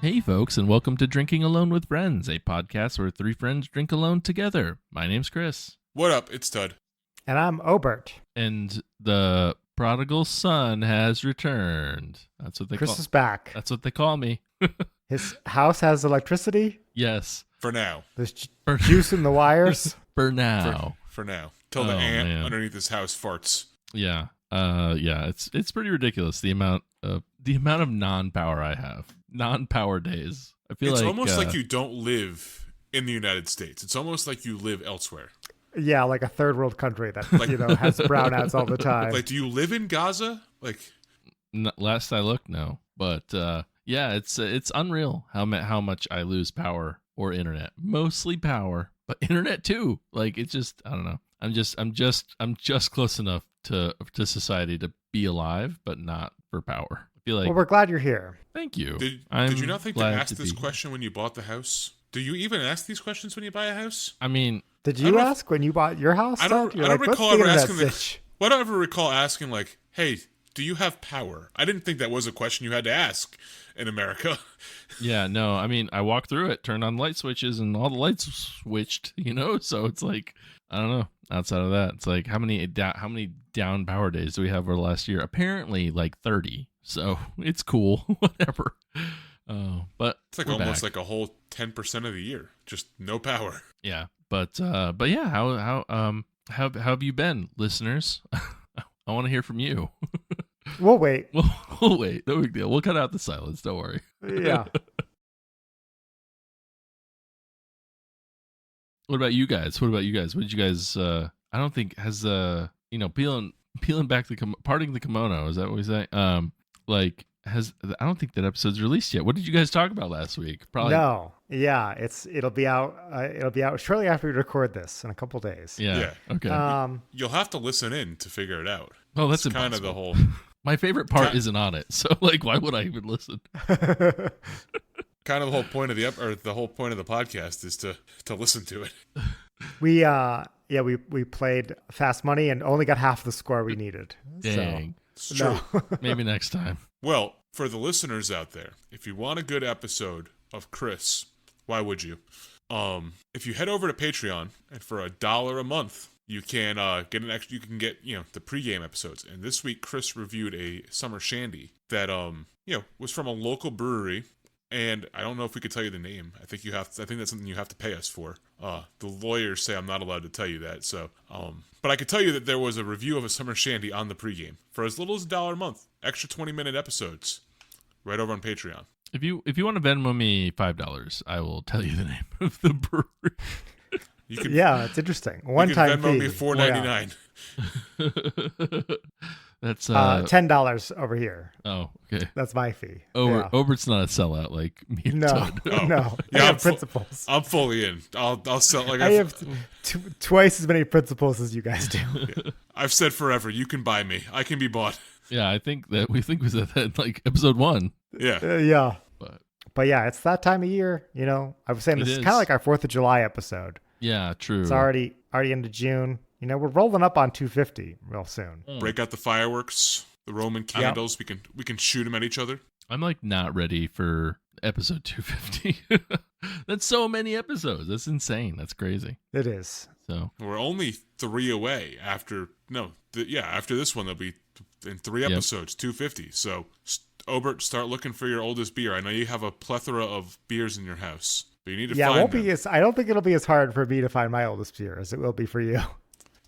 Hey folks, and welcome to Drinking Alone with Friends, a podcast where three friends drink alone together. My name's Chris. What up? It's Tud. And I'm Obert. And the prodigal son has returned. That's what they Chris call is back. That's what they call me. His house has electricity. Yes. For now. There's juice in the wires. For now. For now. Till the ant man. underneath this house farts. Yeah. It's pretty ridiculous the amount of non-power I have. Non-power days. I feel It's like almost like you don't live in the United States. It's almost like you live elsewhere. Yeah, like a third world country that has brownouts all the time. Like, do you live in Gaza? Like, last I looked, no. But yeah, it's unreal how much I lose power or internet. Mostly power, but internet too. Like, it's just, I don't know. I'm just close enough to society to be alive, but not for power. I feel like. Well, we're glad you're here. Thank you. Did you not think to ask this question when you bought the house? Do you even ask these questions when you buy a house? I mean, did you ask when you bought your house? I don't recall ever asking. I don't ever recall asking like, "Hey, do you have power?" I didn't think that was a question you had to ask in America. Yeah, no. I mean, I walked through it, turned on light switches, and all the lights switched. So it's like, I don't know. Outside of that, it's like how many down power days do we have over the last year? Apparently, like 30. So it's cool, whatever. But it's like almost like a whole 10% of the year, just no power. Yeah, but yeah, how have you been, listeners? I want to hear from you. We'll wait. We'll wait. No big deal. We'll cut out the silence. Don't worry. Yeah. What about you guys? What did you guys? I don't think has peeling back parting the kimono. Is that what we say? I don't think that episode's released yet. What did you guys talk about last week? Probably no. Yeah, it'll be out. It'll be out shortly after we record this in a couple days. Yeah. Okay. You'll have to listen in to figure it out. Oh, that's kind of the whole. My favorite part isn't on it, so like, why would I even listen? Kind of the whole point of the whole point of the podcast is to listen to it. We played Fast Money and only got half the score we needed. Dang. So, it's true. Maybe next time. Well, for the listeners out there, if you want a good episode of Chris, why would you? If you head over to Patreon and for $1 a month, you can get an extra. You can get the pregame episodes. And this week, Chris reviewed a summer shandy that was from a local brewery. And I don't know if we could tell you the name. I think that's something you have to pay us for. The lawyers say I'm not allowed to tell you that. So, but I could tell you that there was a review of a summer shandy on the pregame for as little as $1 a month. Extra 20-minute episodes, right over on Patreon. If you want to Venmo me $5, I will tell you the name of the brewery. It's interesting. One-time Venmo fee. me $4.99. That's $10 over here. Oh, okay. That's my fee. Obert's not a sellout like me. And No, Todd. no. Yeah, I have principles. I'm fully in. I'll sell. Like I have twice as many principles as you guys do. Yeah. I've said forever. You can buy me. I can be bought. Yeah, I think we was at that like episode 1. Yeah. Yeah. But yeah, it's that time of year. I was saying this is kind of like our 4th of July episode. Yeah, true. It's already into June. We're rolling up on 250 real soon. Break out the fireworks, the Roman candles. Yep. We can shoot them at each other. I'm like not ready for episode 250. That's so many episodes. That's insane. That's crazy. It is. So we're only 3 away. After this one, there'll be in 3 episodes, 250. So Obert, start looking for your oldest beer. I know you have a plethora of beers in your house, but you need to find them. I don't think it'll be as hard for me to find my oldest beer as it will be for you.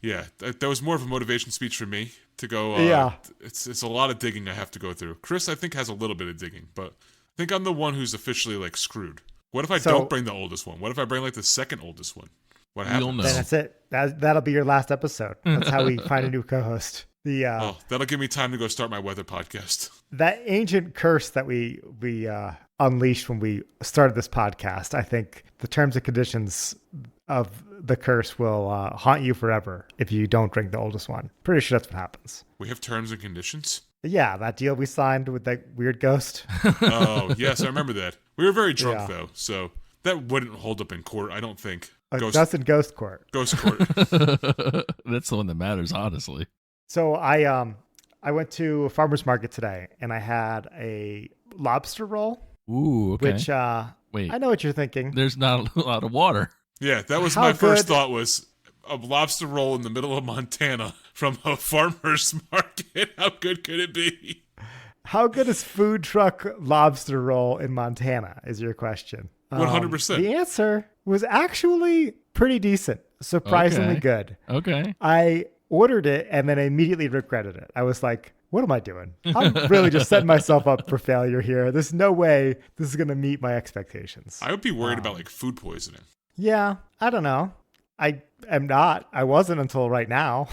Yeah, that was more of a motivation speech for me to go. It's a lot of digging I have to go through. Chris, I think, has a little bit of digging, but I think I'm the one who's officially like screwed. What if I don't bring the oldest one? What if I bring like the second oldest one? What happens? You'll know. Then that's it. That'll be your last episode. That's how we find a new co-host. That'll give me time to go start my weather podcast. That ancient curse that we unleashed when we started this podcast, I think the terms and conditions of the curse will haunt you forever if you don't drink the oldest one. Pretty sure that's what happens. We have terms and conditions? Yeah, that deal we signed with that weird ghost. Oh, yes, I remember that. We were very drunk, though, so that wouldn't hold up in court, I don't think. That's in ghost court. Ghost court. That's the one that matters, honestly. So I went to a farmer's market today, and I had a lobster roll. Ooh, okay. which Wait, I know what you're thinking. there's not a lot of water. Yeah, that was How my first good- thought was a lobster roll in the middle of Montana from a farmer's market. How good could it be? How good is food truck lobster roll in Montana is your question. 100%. The answer was actually pretty decent. Surprisingly Okay. good. Okay. I ordered it and then I immediately regretted it. I was like, what am I doing? I'm really just setting myself up for failure here. There's no way this is going to meet my expectations. I would be worried about like food poisoning. Yeah, I don't know. I am not. I wasn't until right now.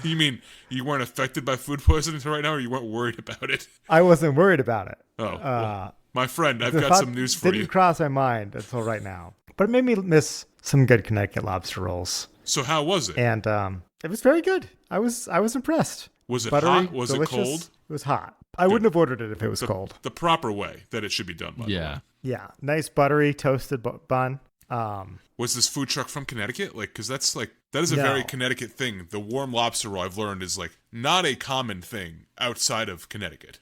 You mean you weren't affected by food poisoning until right now, or you weren't worried about it? I wasn't worried about it. Oh, well, my friend, I've The got thought some news for didn't you. cross my mind until right now. But it made me miss some good Connecticut lobster rolls. So how was it? And it was very good. I was impressed. Was it Buttery, hot? Was delicious. it cold? It was hot. I wouldn't have ordered it if it was The, cold. the proper way that it should be done, by the Yeah. way. Yeah, nice buttery toasted bun. Was this food truck from Connecticut? Like, because that is a No. very Connecticut thing. The warm lobster roll, I've learned, is like not a common thing outside of Connecticut.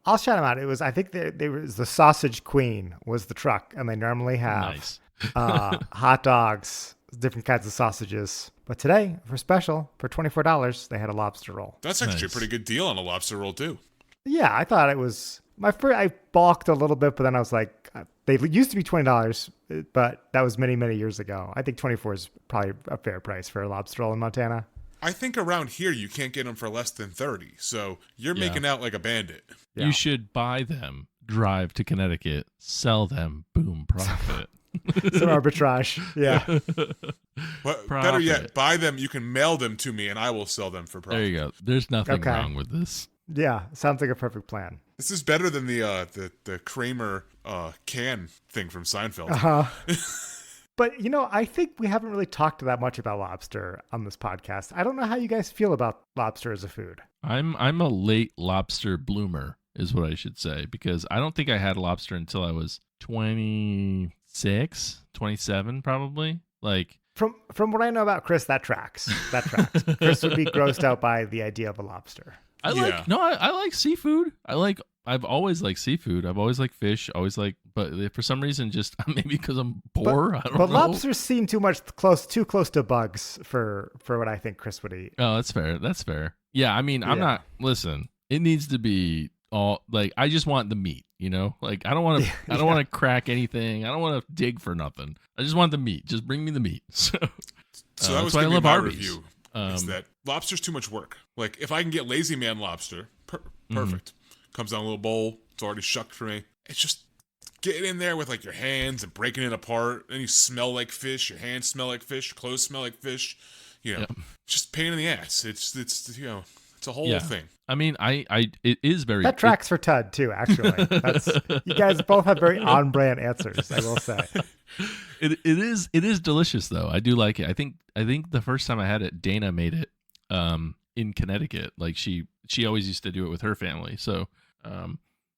I'll shout them out. It was, I think they was the Sausage Queen was the truck, and they normally have Nice. hot dogs, different kinds of sausages. But today, for special, for $24, they had a lobster roll. That's actually a Nice. pretty good deal on a lobster roll too. Yeah, I thought it was my first. I balked a little bit, but then I was like, they used to be $20, but that was many, many years ago. I think 24 is probably a fair price for a lobster roll in Montana. I think around here you can't get them for less than 30. So you're Yeah. making out like a bandit. Yeah. You should buy them, drive to Connecticut, sell them, boom, profit. Some arbitrage. Yeah. But better Profit. yet, buy them. You can mail them to me, and I will sell them for profit. There you go. There's nothing Okay. wrong with this. Yeah. Sounds like a perfect plan. This is better than the Kramer can thing from Seinfeld. But, I think we haven't really talked that much about lobster on this podcast. I don't know how you guys feel about lobster as a food. I'm a late lobster bloomer, is what I should say, because I don't think I had lobster until I was 26, 27 probably. Like, From what I know about Chris, that tracks. That tracks. Chris would be grossed out by the idea of a lobster. I like seafood. I've always liked seafood. I've always liked fish, but for some reason, just maybe because I'm poor, I don't know. But lobsters seem too close to bugs for what I think Chris would eat. Oh, that's fair. That's fair. Yeah, I mean, I'm Yeah. not. Listen, it needs to be all like I just want the meat. Like I don't want to. I don't want to crack anything. I don't want to dig for nothing. I just want the meat. Just bring me the meat. So that was that's why I going to be love my Arby's. review. Is that lobster's too much work. Like, if I can get Lazy Man lobster, perfect. Comes down a little bowl. It's already shucked for me. It's just getting in there with, like, your hands and breaking it apart. Then you smell like fish. Your hands smell like fish. Your clothes smell like fish. Just pain in the ass. It's it's a whole thing. I mean, it is very. That tracks for Tud too. Actually, you guys both have very on-brand answers. I will say. It is delicious though. I do like it. I think the first time I had it, Dana made it in Connecticut. Like she always used to do it with her family. So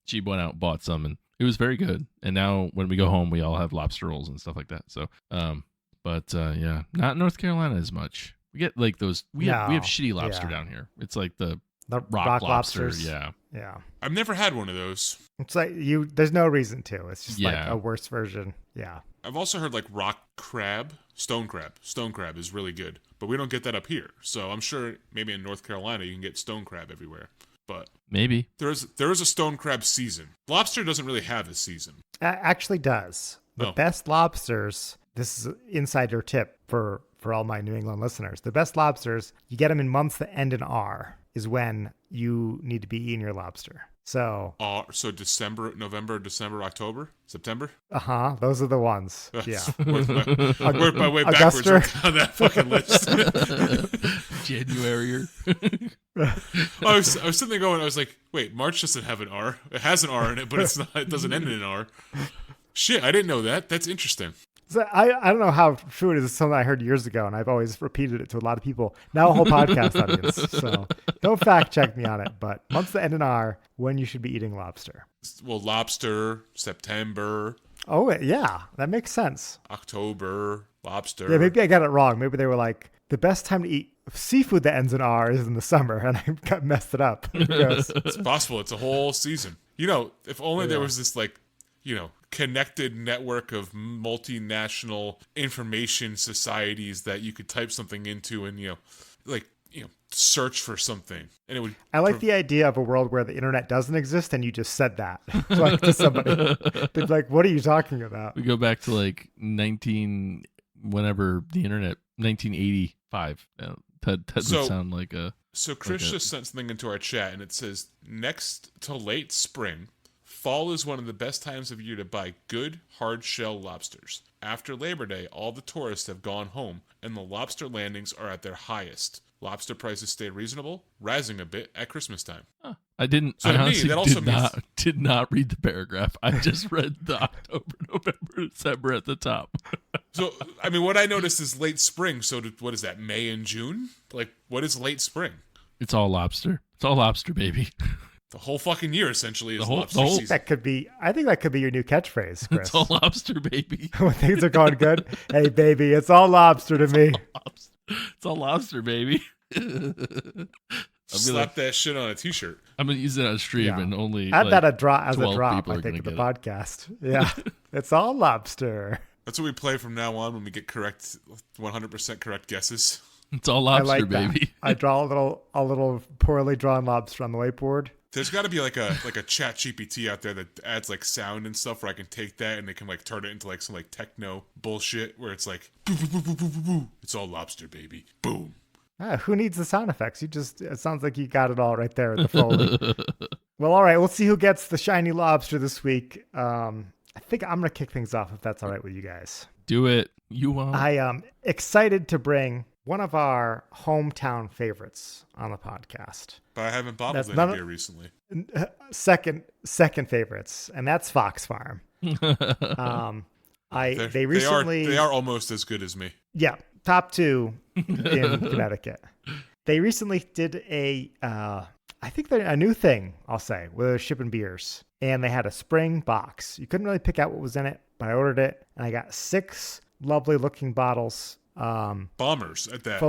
she went out and bought some, and it was very good. And now when we go home, we all have lobster rolls and stuff like that. So yeah, not North Carolina as much. We get like those. We have shitty lobster down here. It's like the rock lobster. lobsters. Yeah. Yeah. I've never had one of those. It's like there's no reason to. It's just like Yeah. a worse version. Yeah. I've also heard like rock crab, stone crab. Stone crab is really good, but we don't get that up here. So I'm sure maybe in North Carolina you can get stone crab everywhere. But Maybe. there is a stone crab season. Lobster doesn't really have a season. Actually does. The Oh. best lobsters, this is an insider tip for all my New England listeners. The best lobsters, you get them in months that end in R, is when you need to be eating your lobster. So, So December, November, December, October, September. those are the ones. Yeah. Worked my way backwards Augusta. on that fucking list. January. I was sitting there going, I was like, wait, March doesn't have an R. It has an R in it, but it's not. It doesn't end in an R. Shit, I didn't know that. That's interesting. So I don't know how true it is. It's something I heard years ago, and I've always repeated it to a lot of people. Now a whole podcast audience. So don't fact check me on it. But months that end in R, when you should be eating lobster. Well, lobster, September, Oh, yeah. That makes sense. October, lobster. Yeah, maybe I got it wrong. Maybe they were like, the best time to eat seafood that ends in R is in the summer, and I got messed it up. It's possible. It's a whole season. If only there was this connected network of multinational information societies that you could type something into and search for something, and it would. I like the idea of a world where the internet doesn't exist and you just said that like to somebody. They'd be like, "What are you talking about?" We go back to like whenever the internet 1985. That would sound like a. So Chris just sent something into our chat, and it says, "Next to late spring, fall is one of the best times of year to buy good hard-shell lobsters. After Labor Day, all the tourists have gone home, and the lobster landings are at their highest. Lobster prices stay reasonable, rising a bit at Christmas time." Huh. I didn't. So I to me, honestly that also did not read the paragraph. I just read the October, November, December at the top. So, what I noticed is late spring. So, what is that? May and June? Like, what is late spring? It's all lobster. It's all lobster, baby. The whole fucking year essentially is lobster the whole season. That could be. I think that could be your new catchphrase, Chris. It's all lobster, baby. When things are going good, hey baby, it's all lobster to me. It's all lobster, baby. Slap that shit on a t-shirt. I'm gonna use it on stream and only add that as a drop. people I think of the it. podcast. Yeah, it's all lobster. That's what we play from now on when we get 100% correct guesses. It's all lobster, I like baby. That. I draw a little poorly drawn lobster on the whiteboard. There's got to be like a chat GPT out there that adds like sound and stuff where I can take that and they can like turn it into like some like techno bullshit where it's like boo, boo, boo, boo, boo, boo, boo. It's all lobster, baby. Boom. Who needs the sound effects? It sounds like you got it all right there at the Foley. Well, all right. We'll see who gets the shiny lobster this week. I think I'm going to kick things off if that's all right with you guys. Do it. You won't. I am excited to bring one of our hometown favorites on the podcast. But I haven't bottled any beer recently. Second favorites, and that's Fox Farm. They recently they are almost as good as me. Yeah, top 2 in Connecticut. They recently did I think they're a new thing, I'll say, where they're shipping beers. And they had a spring box. You couldn't really pick out what was in it, but I ordered it, and I got 6 lovely looking bottles. Bombers at that.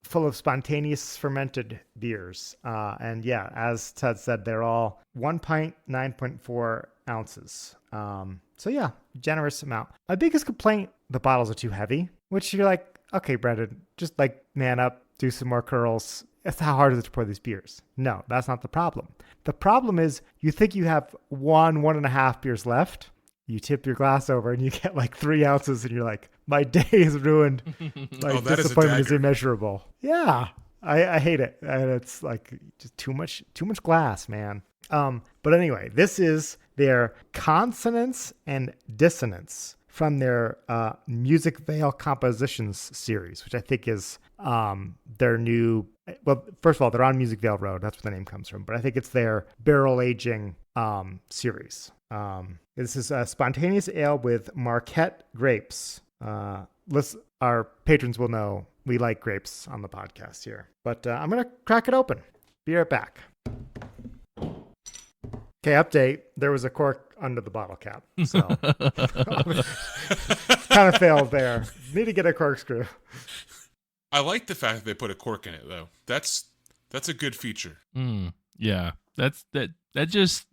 Full of spontaneous fermented beers. And yeah, as Ted said, they're all 1 pint, 9.4 ounces. So yeah, generous amount. My biggest complaint, the bottles are too heavy, which you're like, okay, Brendan, just like man up, do some more curls. That's how hard is it to pour these beers? No, that's not the problem. The problem is you think you have 1.5 beers left. You tip your glass over and you get like 3 ounces and you're like, my day is ruined. Like disappointment is immeasurable. Yeah, I hate it. And it's like just too much glass, man. But anyway, this is their consonance and dissonance from their Music Veil Compositions series, which I think is their new. Well, first of all, they're on Music Veil Road. That's where the name comes from. But I think it's their barrel aging series. This is a spontaneous ale with Marquette grapes. Our patrons will know we like grapes on the podcast here. But I'm going to crack it open. Be right back. Okay, update. There was a cork under the bottle cap. So kind of failed there. Need to get a corkscrew. I like the fact that they put a cork in it, though. That's a good feature. Yeah, that just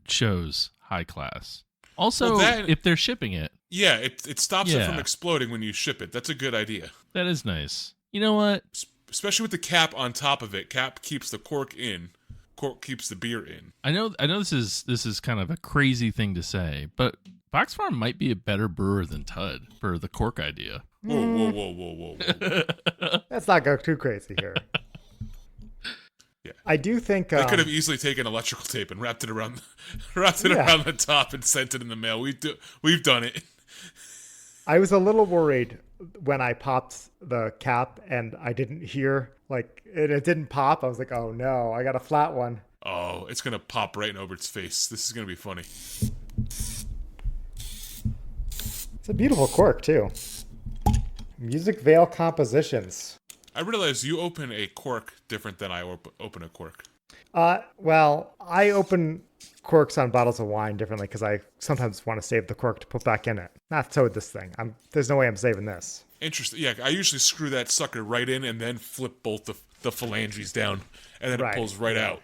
shows high class. Also, if they're shipping it, yeah, it stops it from exploding when you ship it. That's a good idea. That is nice. You know what? Especially with the cap on top of it. Cap keeps the cork in. Cork keeps the beer in. I know. This is kind of a crazy thing to say, but Fox Farm might be a better brewer than Tud for the cork idea. Whoa. Let's not go too crazy here. Yeah, I do think they could have easily taken electrical tape and wrapped it around the top and sent it in the mail. We've done it. I was a little worried when I popped the cap and I didn't hear it didn't pop. I was like, oh no, I got a flat one. Oh, it's gonna pop right in Obert's face. This is gonna be funny. It's a beautiful cork too. Music Veil Compositions. I realize you open a cork different than I open a cork. Well, I open corks on bottles of wine differently because I sometimes want to save the cork to put back in it. Not so with this thing. There's no way I'm saving this. Interesting. Yeah, I usually screw that sucker right in and then flip both the phalanges down, and then it pulls right out.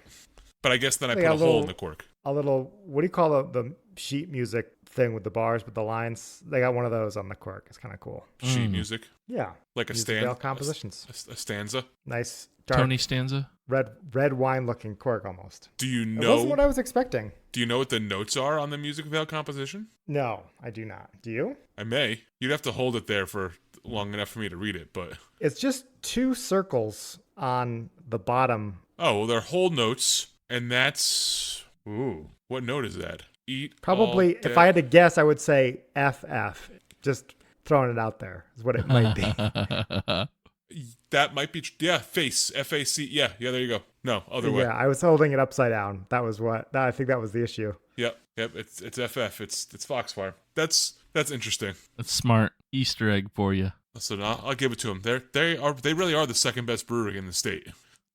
But I guess then I put a hole in the cork. A little, what do you call the sheet music thing with the bars with the lines? They got one of those on the cork. It's kind of cool. Sheet music? Yeah. Like a compositions. A stanza? Nice. Dark, Tony stanza? Red wine looking cork almost. Do you know? It wasn't what I was expecting. Do you know what the notes are on the music veil composition? No, I do not. Do you? I may. You'd have to hold it there for long enough for me to read it, but... It's just 2 circles on the bottom. Oh, well, they're whole notes, and that's... Ooh, what note is that? Eat Probably, if I had to guess, I would say FF. Just throwing it out there is what it might be. That might be... Yeah, face. F-A-C. Yeah, there you go. No, other way. Yeah, I was holding it upside down. That was what... I think that was the issue. Yep, it's FF. It's Fox Farm. That's interesting. That's smart. Easter egg for you. So I'll give it to them. They really are the second best brewery in the state.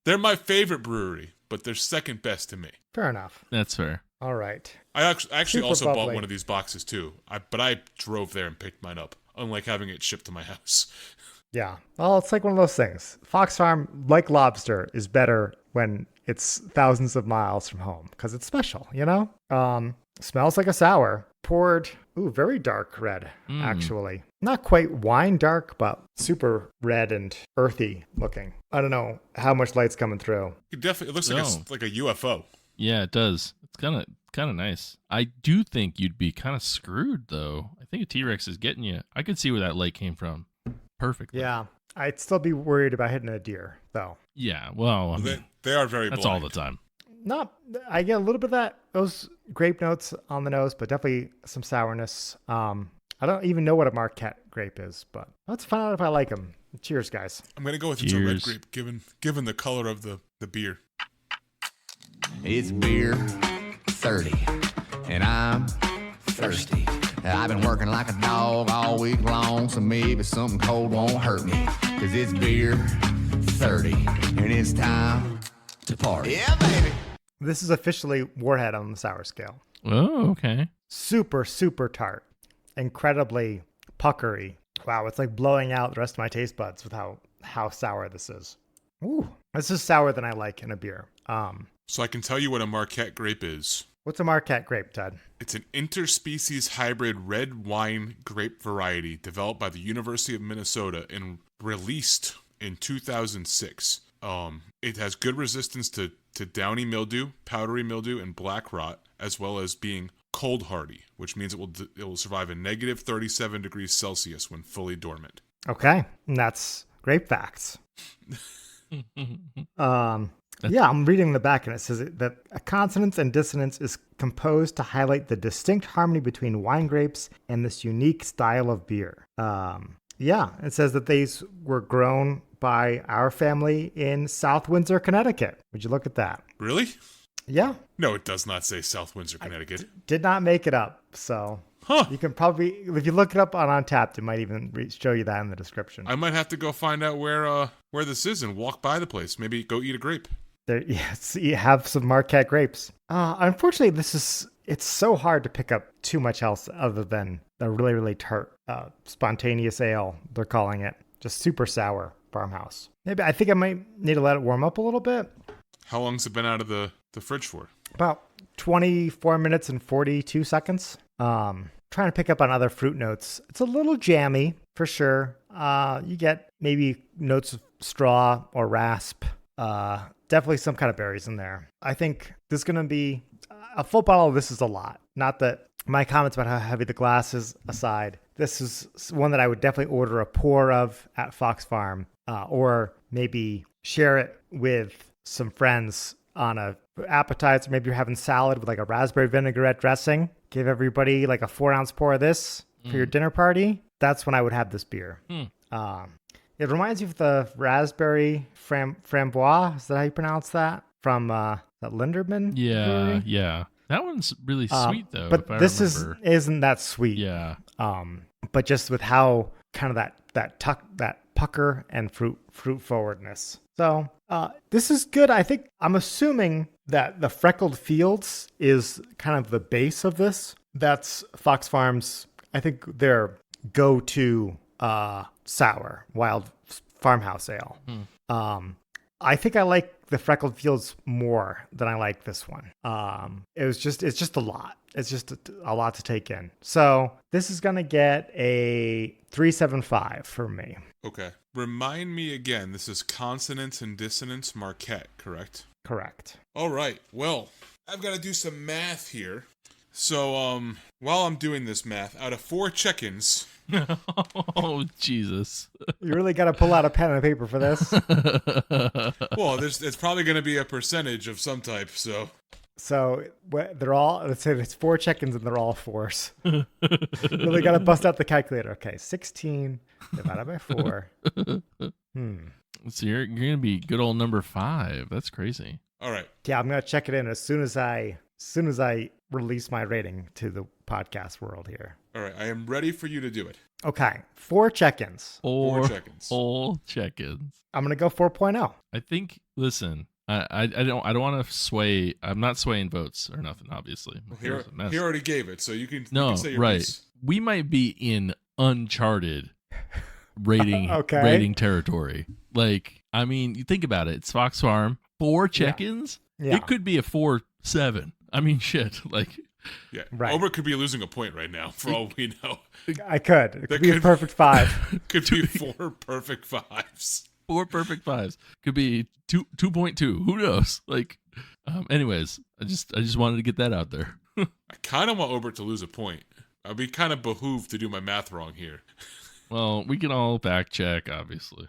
They're my favorite brewery, but they're second best to me. Fair enough. That's fair. All right. I actually Super also bubbly. bought one of these boxes too. But I drove there and picked mine up, unlike having it shipped to my house. Yeah. Well, it's like one of those things. Fox Farm, like Lobster, is better when it's thousands of miles from home because it's special, you know? Smells like a sour. Poured, very dark red, actually. Not quite wine dark, but super red and earthy looking. I don't know how much light's coming through. It looks like a UFO. Yeah, it does. It's kind of nice. I do think you'd be kind of screwed, though. I think a T-Rex is getting you. I could see where that light came from. Perfect. Yeah. I'd still be worried about hitting a deer, though. Yeah, well, I mean, they are very that's blind. all the time. I get a little bit of those grape notes on the nose, but definitely some sourness. I don't even know what a Marquette grape is, but let's find out if I like them. Cheers, guys. I'm going to go with it's a red grape, given the color of the beer. It's beer 30, and I'm thirsty. I've been working like a dog all week long, so maybe something cold won't hurt me. 'Cause it's beer 30, and it's time to party. Yeah, baby. This is officially Warhead on the sour scale. Oh, okay. Super, super tart. Incredibly puckery. Wow, it's like blowing out the rest of my taste buds with how sour this is. Ooh, this is sour than I like in a beer. So I can tell you what a Marquette grape is. What's a Marquette grape, Ted? It's an interspecies hybrid red wine grape variety developed by the University of Minnesota and released in 2006. It has good resistance to downy mildew, powdery mildew, and black rot, as well as being cold hardy, which means it will survive a negative 37 degrees Celsius when fully dormant. Okay, and that's grape facts. Yeah, I'm reading the back and it says that a consonance and dissonance is composed to highlight the distinct harmony between wine grapes and this unique style of beer. Yeah, it says that these were grown by our family in South Windsor, Connecticut. Would you look at that? Really? Yeah. No, it does not say South Windsor, Connecticut. Did not make it up, so you can probably, if you look it up on Untapped, it might even show you that in the description. I might have to go find out where this is and walk by the place. Maybe go eat a grape. There, yes, you have some Marquette grapes. Unfortunately, it's so hard to pick up too much else other than the really, really tart, spontaneous ale, they're calling it. Just super sour farmhouse. Maybe I think I might need to let it warm up a little bit. How long's it been out of the fridge for? About 24 minutes and 42 seconds. Trying to pick up on other fruit notes. It's a little jammy for sure. You get maybe notes of straw or rasp. Definitely some kind of berries in there. I think this is going to be a full bottle of this is a lot. Not that my comments about how heavy the glass is aside. This is one that I would definitely order a pour of at Fox Farm, or maybe share it with some friends on a appetizer. Maybe you're having salad with like a raspberry vinaigrette dressing. Give everybody like a 4-ounce pour of this for your dinner party. That's when I would have this beer. It reminds you of the raspberry framboise. Is that how you pronounce that? From that Linderman? Yeah, brewery? yeah. That one's really sweet though. But if I this remember. isn't that sweet. Yeah. But just with how kind of that pucker and fruit forwardness. So this is good. I'm assuming that the Freckled Fields is kind of the base of this. That's Fox Farms, I think, their go-to sour wild farmhouse ale. I think I like the Freckled Fields more than I like this one. It's just a lot. It's just a lot to take in. So this is going to get a 3.75 for me. Okay. Remind me again, this is Consonance and Dissonance Marquette, correct? Correct. All right. Well, I've got to do some math here. So, while I'm doing this math, out of 4 check-ins... Oh, Jesus. You really got to pull out a pen and paper for this? Well, it's probably going to be a percentage of some type, so... So they're all, let's say it's 4 check-ins and they're all 4s. Really got to bust out the calculator. Okay, 16 divided by 4. So you're going to be good old number 5. That's crazy. All right. Yeah, I'm going to check it in as soon as I release my rating to the podcast world here. All right, I am ready for you to do it. Okay, 4 check-ins. 4 check-ins. All check-ins. I'm going to go 4.0. I think, listen, I don't want to sway. I'm not swaying votes or nothing, obviously. He already gave it, so you can say your right. piece. We might be in uncharted rating territory. Like, I mean, you think about it. It's Fox Farm, 4 check-ins. Yeah. It could be a 4.7. I mean, shit. Like, yeah, right. Ober could be losing a point right now, for all we know. I could. It could be a perfect 5. Could be 4 perfect 5s. 4 perfect 5s. Could be 2.2. Who knows? Like, anyways, I just wanted to get that out there. I kind of want Ober to lose a point. I'd be kind of behooved to do my math wrong here. Well, we can all back check, obviously.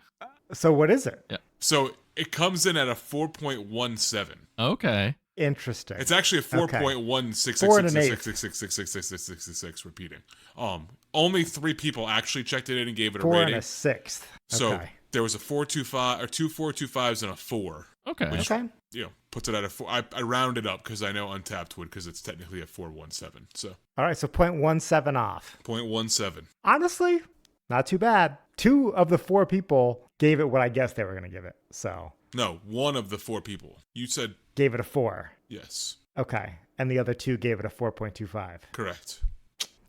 So what is it? Yeah. So it comes in at a 4.17. Okay. Interesting. It's actually a 4.1666666666 repeating. Only 3 people actually checked it in and gave it a 4 rating. and a 6th. So Okay. there was a 4.25 or 2 4.25s and a 4. Okay. Which, Okay. puts it at a 4. I rounded up because I know Untapped would, because it's technically a 4.17. So All right, so 0.17 off. 0.17. Honestly, not too bad. 2 of the 4 people gave it what I guessed they were going to give it. So No, 1 of the 4 people. You said gave it a 4. yes. Okay. And the other 2 gave it a 4.25. Correct.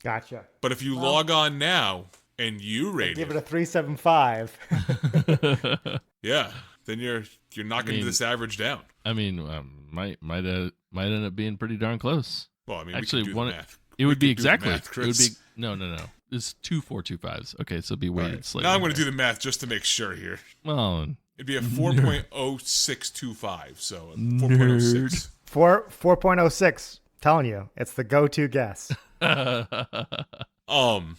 Gotcha. But if you log on now and you rate Give it a 3.75. yeah, then you're knocking this average down. I mean, might end up being pretty darn close. Well, I mean, actually, we can do the math. It would be can do the exactly. math, It would be Chris. no. It's 2 4.25s. Okay, so it'd be weighted Right. slightly. Now I'm going to do the math just to make sure here. Well, It'd be a 4.0625, so 4.06. 4.06. Telling you, it's the go-to guess. Ober,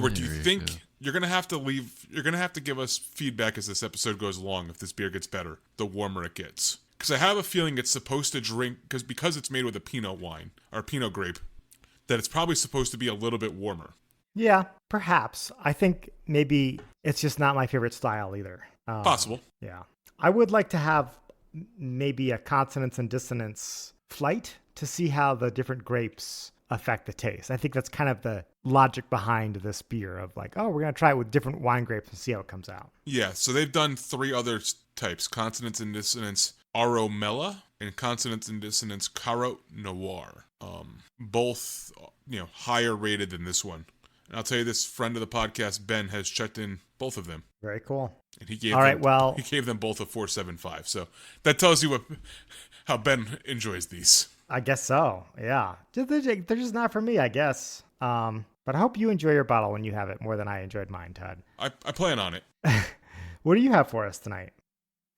do you think you're gonna have to give us feedback as this episode goes along if this beer gets better, the warmer it gets? Because I have a feeling it's supposed to drink, because it's made with a Pinot wine, or Pinot grape, that it's probably supposed to be a little bit warmer. Yeah, perhaps. I think maybe it's just not my favorite style either. Possible. Yeah. I would like to have maybe a consonance and dissonance flight to see how the different grapes affect the taste. I think that's kind of the logic behind this beer of like, oh, we're going to try it with different wine grapes and see how it comes out. Yeah, so they've done 3 other types, consonance and dissonance aromella and consonance and dissonance Carot Noir. Both, higher rated than this one. And I'll tell you, this friend of the podcast, Ben, has checked in both of them. Very cool. And he gave he gave them both a 4.75. So that tells you how Ben enjoys these. I guess so. Yeah. They're just not for me, I guess. But I hope you enjoy your bottle when you have it more than I enjoyed mine, Todd. I plan on it. What do you have for us tonight?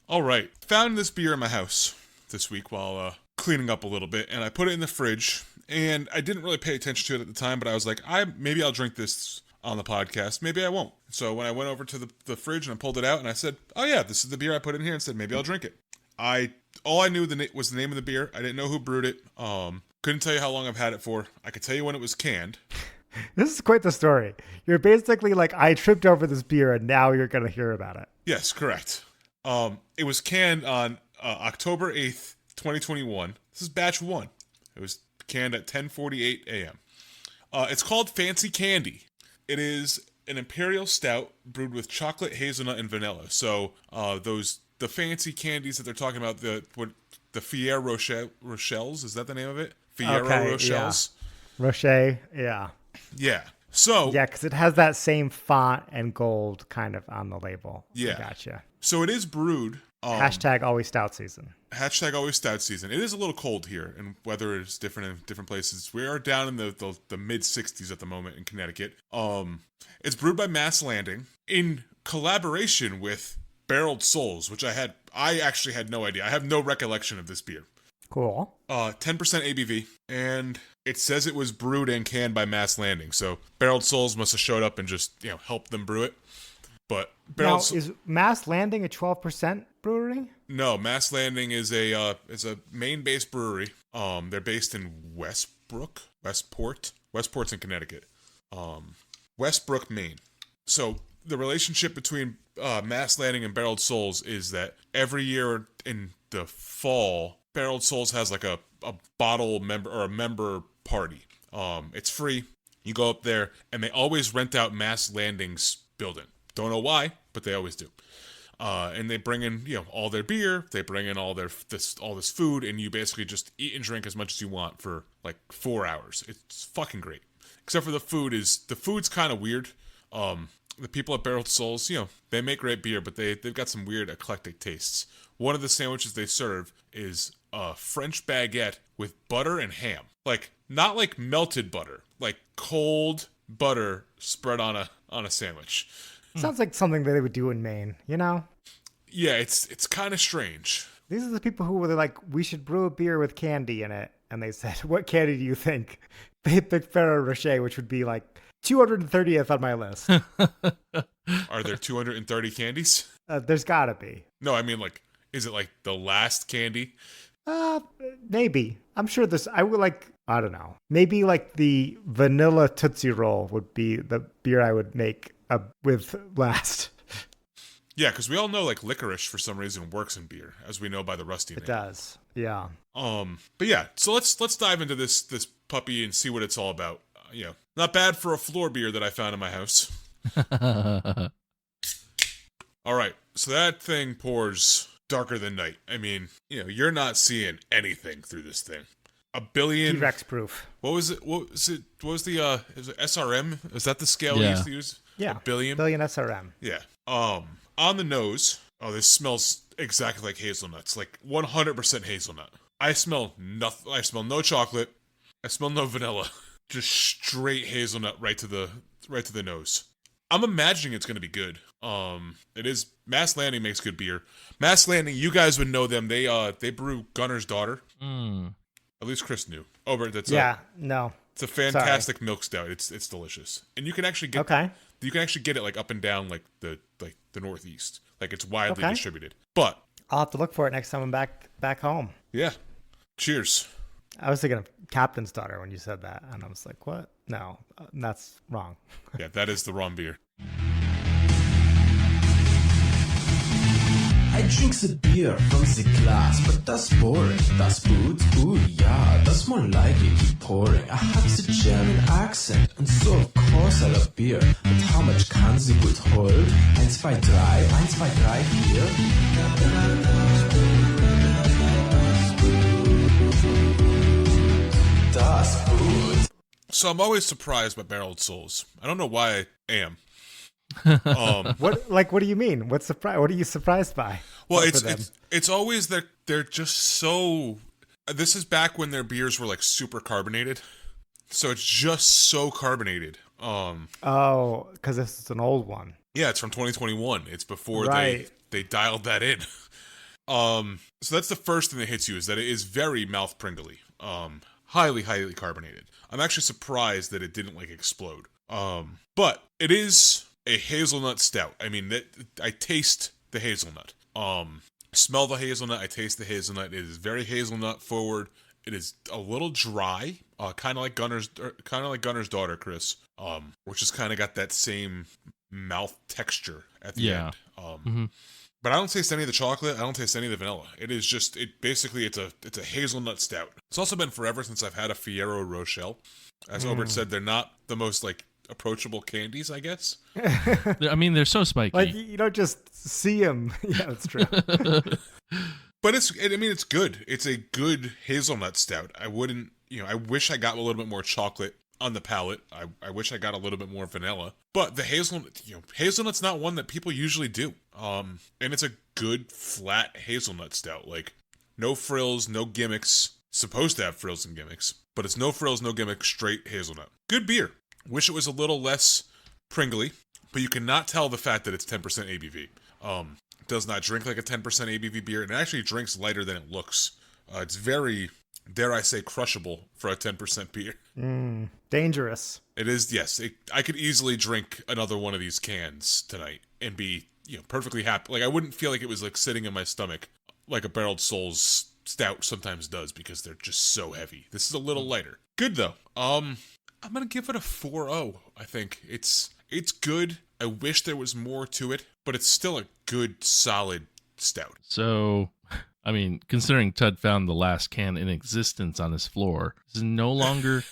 All right. Found this beer in my house this week while cleaning up a little bit, and I put it in the fridge. And I didn't really pay attention to it at the time, but I was like, maybe I'll drink this on the podcast. Maybe I won't. So when I went over to the fridge and I pulled it out and I said, oh yeah, this is the beer I put in here, and said, maybe I'll drink it. All I knew was the name of the beer. I didn't know who brewed it. Couldn't tell you how long I've had it for. I could tell you when it was canned. This is quite the story. You're basically like, I tripped over this beer and now you're going to hear about it. Yes, correct. It was canned on October 8th, 2021. This is batch 1. It was canned at 10:48 a.m. It's called Fancy Candy. It is an imperial stout brewed with chocolate, hazelnut, and vanilla. So the fancy candies that they're talking about, the Fier Rochelles. Is that the name of it? Fiero Rochelles. Yeah. Rocher, yeah. Yeah. So yeah, because it has that same font and gold kind of on the label. Yeah. I gotcha. So it is brewed. Hashtag always stout season. Hashtag always stout season. It is a little cold here, and weather is different in different places. We are down in the mid 60s at the moment in Connecticut. It's brewed by Mass Landing in collaboration with Barreled Souls, which I actually had no idea. I have no recollection of this beer. Cool. 10% ABV, and it says it was brewed and canned by Mass Landing. So Barreled Souls must have showed up and just helped them brew it. But is Mass Landing a 12% brewery? No, Mass Landing is a Maine-based brewery. They're based in Westport's in Connecticut. Westbrook, Maine. So the relationship between Mass Landing and Barreled Souls is that every year in the fall, Barreled Souls has like a bottle member or a member party. It's free. You go up there, and they always rent out Mass Landing's building. Don't know why, but they always do. And they bring in, all their beer. They bring in all this food, and you basically just eat and drink as much as you want for like 4 hours. It's fucking great. Except for the food's kind of weird. The people at Barreled Souls, they make great beer, but they've got some weird eclectic tastes. One of the sandwiches they serve is a French baguette with butter and ham. Like, not like melted butter, like cold butter spread on a sandwich. Sounds like something that they would do in Maine, Yeah, it's kind of strange. These are the people who were like, we should brew a beer with candy in it. And they said, what candy do you think? They picked Ferrero Rocher, which would be like 230th on my list. Are there 230 candies? There's gotta be. No, I mean, like, is it like the last candy? Maybe. I'm sure I don't know. Maybe like the vanilla Tootsie Roll would be the beer I would make with last. Yeah, because we all know like licorice for some reason works in beer, as we know by the Rusty name. It does. Yeah. But yeah, so let's dive into this puppy and see what it's all about. Not bad for a floor beer that I found in my house. All right, so that thing pours darker than night. I mean, you're not seeing anything through this thing. 1 billion T-Rex proof. What was it? What was the is it SRM? Is that the scale we used to use? Yeah. 1 billion? Billion SRM. Yeah. On the nose, this smells exactly like hazelnuts, like 100% hazelnut. I smell nothing. I smell no chocolate. I smell no vanilla. Just straight hazelnut right to the nose. I'm imagining it's going to be good. It is. Mass Landing makes good beer. Mass Landing, you guys would know them. They brew Gunner's Daughter. At least Chris knew. No. It's a fantastic milk stout. It's delicious, and you can actually get You can actually get it like up and down like the Northeast. Like it's widely distributed. But I'll have to look for it next time I'm back home. Yeah. Cheers. I was thinking of Captain's Daughter when you said that, and I was like, what? No, that's wrong. Yeah, that is the wrong beer. I drink the beer from the glass, but that's boring. That's boot, ooh yeah, that's more like it, keep pouring. I have the German accent, and so of course I love beer. But how much can the good hold? 1, 2, 3, 1, 2, 3, beer. Das Boot. So I'm always surprised by Barreled Souls. I don't know why I am. What do you mean? What are you surprised by? Well, it's always that they're just so. This is back when their beers were like super carbonated, so it's just so carbonated. Oh, because this is an old one. Yeah, it's from 2021. It's before they dialed that in. So that's the first thing that hits you is that it is very mouth pringly. Highly carbonated. I'm actually surprised that it didn't like explode. But it is a hazelnut stout. I mean, I taste the hazelnut. Smell the hazelnut. I taste the hazelnut. It is very hazelnut forward. It is a little dry, kind of like Gunner's Daughter, Chris. Which has kind of got that same mouth texture at the end. But I don't taste any of the chocolate. I don't taste any of the vanilla. It is just it's a hazelnut stout. It's also been forever since I've had a Fiero Rochelle. As Obert said, they're not the most like approachable candies, I guess. I mean, they're so spiky. Like you don't just see them. Yeah, that's true. But it's good. It's a good hazelnut stout. I wouldn't, I wish I got a little bit more chocolate on the palate. I wish I got a little bit more vanilla. But the hazelnut's not one that people usually do. And it's a good flat hazelnut stout. Like, no frills, no gimmicks. Supposed to have frills and gimmicks, but it's no frills, no gimmicks, straight hazelnut. Good beer. Wish it was a little less pringly, but you cannot tell the fact that it's 10% ABV. Does not drink like a 10% ABV beer, and it actually drinks lighter than it looks. It's very, dare I say, crushable for a 10% beer. Dangerous. It is, yes. I could easily drink another one of these cans tonight and be, perfectly happy. Like, I wouldn't feel like it was like sitting in my stomach like a Barreled Souls stout sometimes does, because they're just so heavy. This is a little lighter. Good though. I'm gonna give it a 4.0. I think it's good. I wish there was more to it, but it's still a good, solid stout. So, I mean, considering Tud found the last can in existence on his floor, this is no longer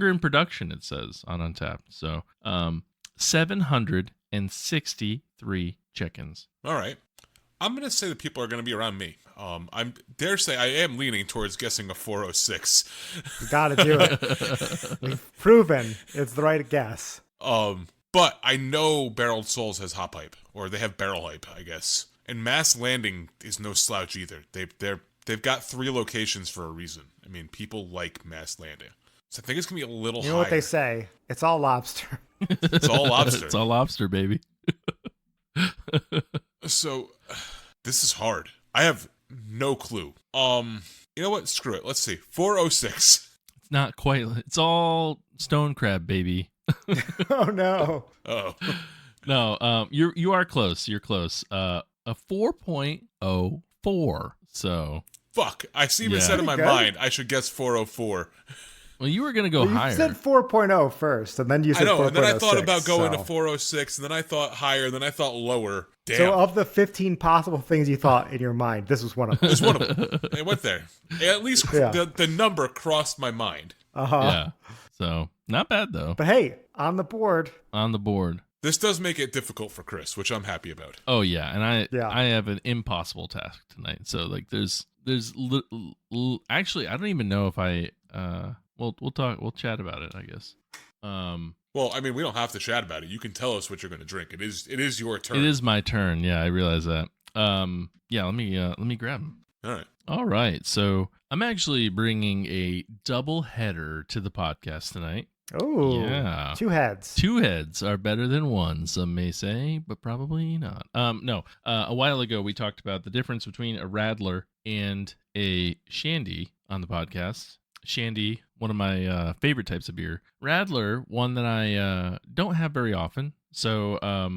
in production. It says on Untappd. So, 763 chickens. All right. I'm going to say that people are going to be around me. I dare say I am leaning towards guessing a 406. You got to do it. We've proven it's the right guess. But I know Barreled Souls has hop hype, or they have barrel hype, I guess. And Mass Landing is no slouch either. They've got 3 locations for a reason. I mean, people like Mass Landing. So I think it's going to be a little higher. You know what they say? It's all lobster. It's all lobster. It's all lobster, baby. So, this is hard. I have no clue. You know what? Screw it. Let's see. 406. It's not quite. It's all stone crab, baby. Oh no. Oh. No. You are close. You're close. A 4.04. So. Fuck. I even said in my Good. mind I should guess 404. Well, you were gonna go higher. You said 4.0 first, and then you said 4.06. I know, and then I thought about going to 406, and then I thought higher, and then I thought lower. Damn. So of the 15 possible things you thought in your mind, this was one of them. There's one of them. It went there. At least the number crossed my mind. Yeah. So not bad though. But hey, on the board. On the board. This does make it difficult for Chris, which I'm happy about. Oh yeah, and I have an impossible task tonight. So like there's actually I don't even know if I we'll chat about it, I guess. Well, I mean, we don't have to chat about it. You can tell us what you're going to drink. It is your turn. It is my turn. Yeah, I realize that. Yeah, let me grab them. All right. So I'm actually bringing a double header to the podcast tonight. Oh, yeah. 2 heads. 2 heads are better than 1, some may say, but probably not. No. A while ago, we talked about the difference between a Radler and a Shandy on the podcast. Shandy, one of my favorite types of beer. Radler, one that I don't have very often. So, I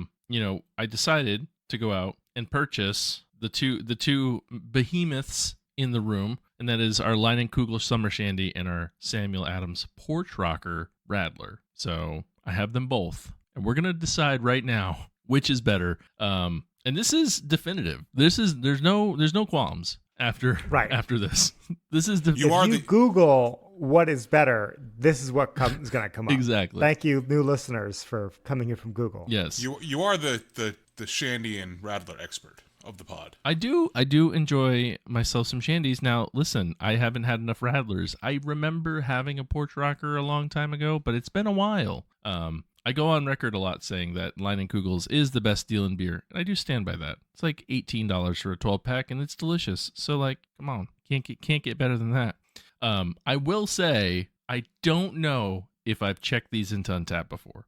decided to go out and purchase the two behemoths in the room, and that is our Leinenkugel Summer Shandy and our Samuel Adams Porch Rocker Radler. So I have them both, and we're gonna decide right now which is better. And this is definitive. There's no qualms after this. This is definitive. If you Google what is better, this is what is going to come up. Exactly. Thank you, new listeners, for coming here from Google. Yes. You are the Shandy and Radler expert of the pod. I do enjoy myself some Shandies. Now, listen, I haven't had enough Radlers. I remember having a Porch Rocker a long time ago, but it's been a while. I go on record a lot saying that Leinenkugel's is the best deal in beer, and I do stand by that. It's like $18 for a 12-pack, and it's delicious. So, like, come on, can't get better than that. I will say I don't know if I've checked these into Untappd before.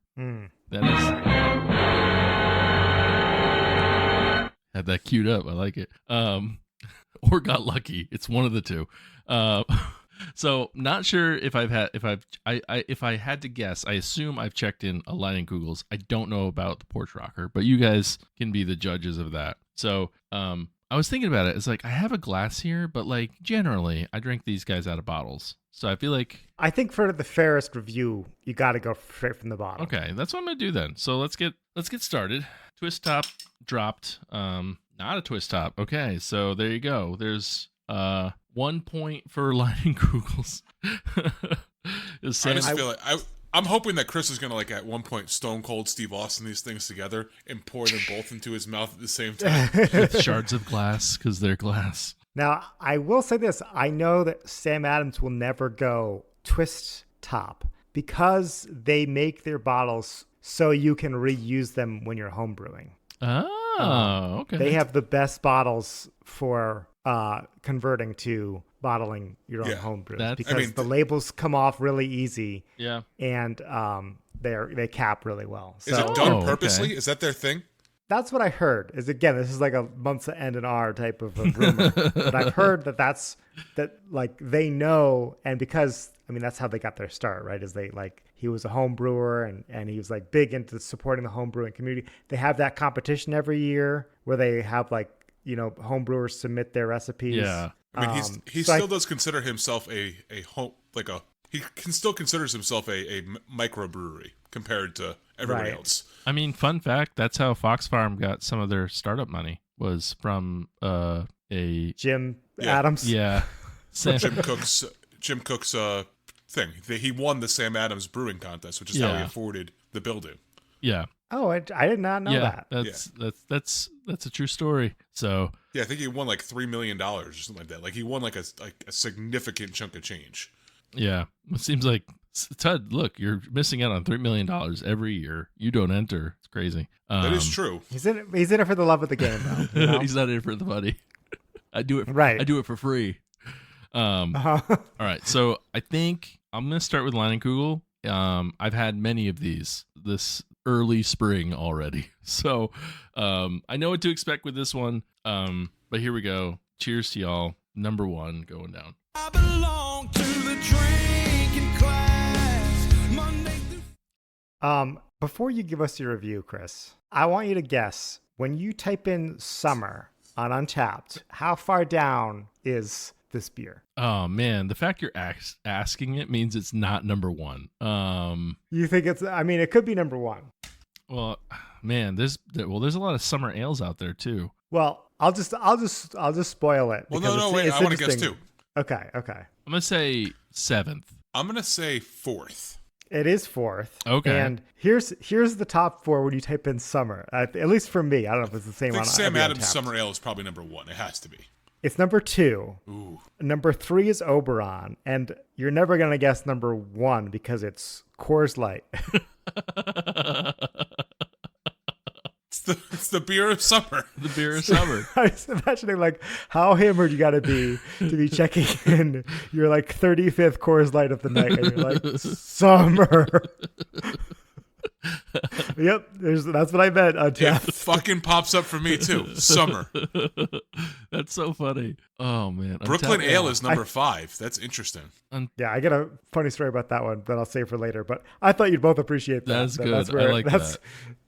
That is had that queued up. I like it. Or got lucky. It's one of the two. So not sure if I had to guess, I assume I've checked in a Leinenkugel's. I don't know about the Porch Rocker, but you guys can be the judges of that. So I was thinking about it. It's like I have a glass here, but like generally I drink these guys out of bottles. So I feel like I think for the fairest review, you got to go straight from the bottle. Okay, that's what I'm gonna do then. So let's get started. Twist top dropped. Not a twist top. Okay, so there you go. There's 1 point for Leinenkugel's. I just feel like I'm hoping that Chris is gonna like at one point Stone Cold Steve Austin these things together and pour them both into his mouth at the same time with shards of glass because they're glass. Now, I will say this. I know that Sam Adams will never go twist top because they make their bottles so you can reuse them when you're homebrewing. Oh, okay. They have the best bottles for converting to bottling your own homebrews because the labels come off really easy. Yeah. And they cap really well. So, is it done purposely? Okay. Is that their thing? That's what I heard. Is again, this is like a months to end an R type of a rumor, but I've heard that like they know, and because I mean that's how they got their start, right? Is they like he was a home brewer and he was like big into supporting the home brewing community. They have that competition every year where they have like home brewers submit their recipes. Yeah, I mean he still does consider himself a home he can still considers himself a microbrewery compared to everybody else. I mean, fun fact, that's how Fox Farm got some of their startup money was from a Jim Adams. Yeah. Jim Cook's thing. He won the Sam Adams Brewing Contest, which is how he afforded the building. Yeah. Oh, I did not know that. That's a true story. So yeah, I think he won like $3 million or something like that. Like he won like a significant chunk of change. Yeah, it seems like Tud. Look, you're missing out on $3 million every year. You don't enter. It's crazy. That is true. He's in it for the love of the game, though. He's not in it for the money. I do it. Right. I do it for free. All right. So I think I'm gonna start with Leinenkugel. I've had many of these this early spring already, so I know what to expect with this one. But here we go. Cheers to y'all. Number 1 going down. I belong to the drinking class. Monday through... Before you give us your review, Chris, I want you to guess when you type in summer on Untapped, how far down is this beer? Oh man, the fact you're asking it means it's not number 1. You think it's? I mean, it could be number 1. Well, man, there's a lot of summer ales out there too. Well, I'll just spoil it. Well, no, wait. I want to guess too. Okay. I'm gonna say 7th. I'm gonna say 4th. It is 4th. Okay. And here's the top 4 when you type in summer. At least for me, I don't know if it's the same. I think Sam Adams Summer Ale is probably number 1. It has to be. It's number 2. Ooh. Number 3 is Oberon, and you're never gonna guess number 1 because it's Coors Light. It's the beer of summer. The beer of summer. I was imagining like how hammered you got to be checking in your like 35th Coors Light of the night, and you're like summer. Yep, that's what I meant. It fucking pops up for me too. Summer. That's so funny. Oh man, Brooklyn Ale is number 5. That's interesting. Yeah, I got a funny story about that one that I'll save for later. But I thought you'd both appreciate that. That's good. I like that.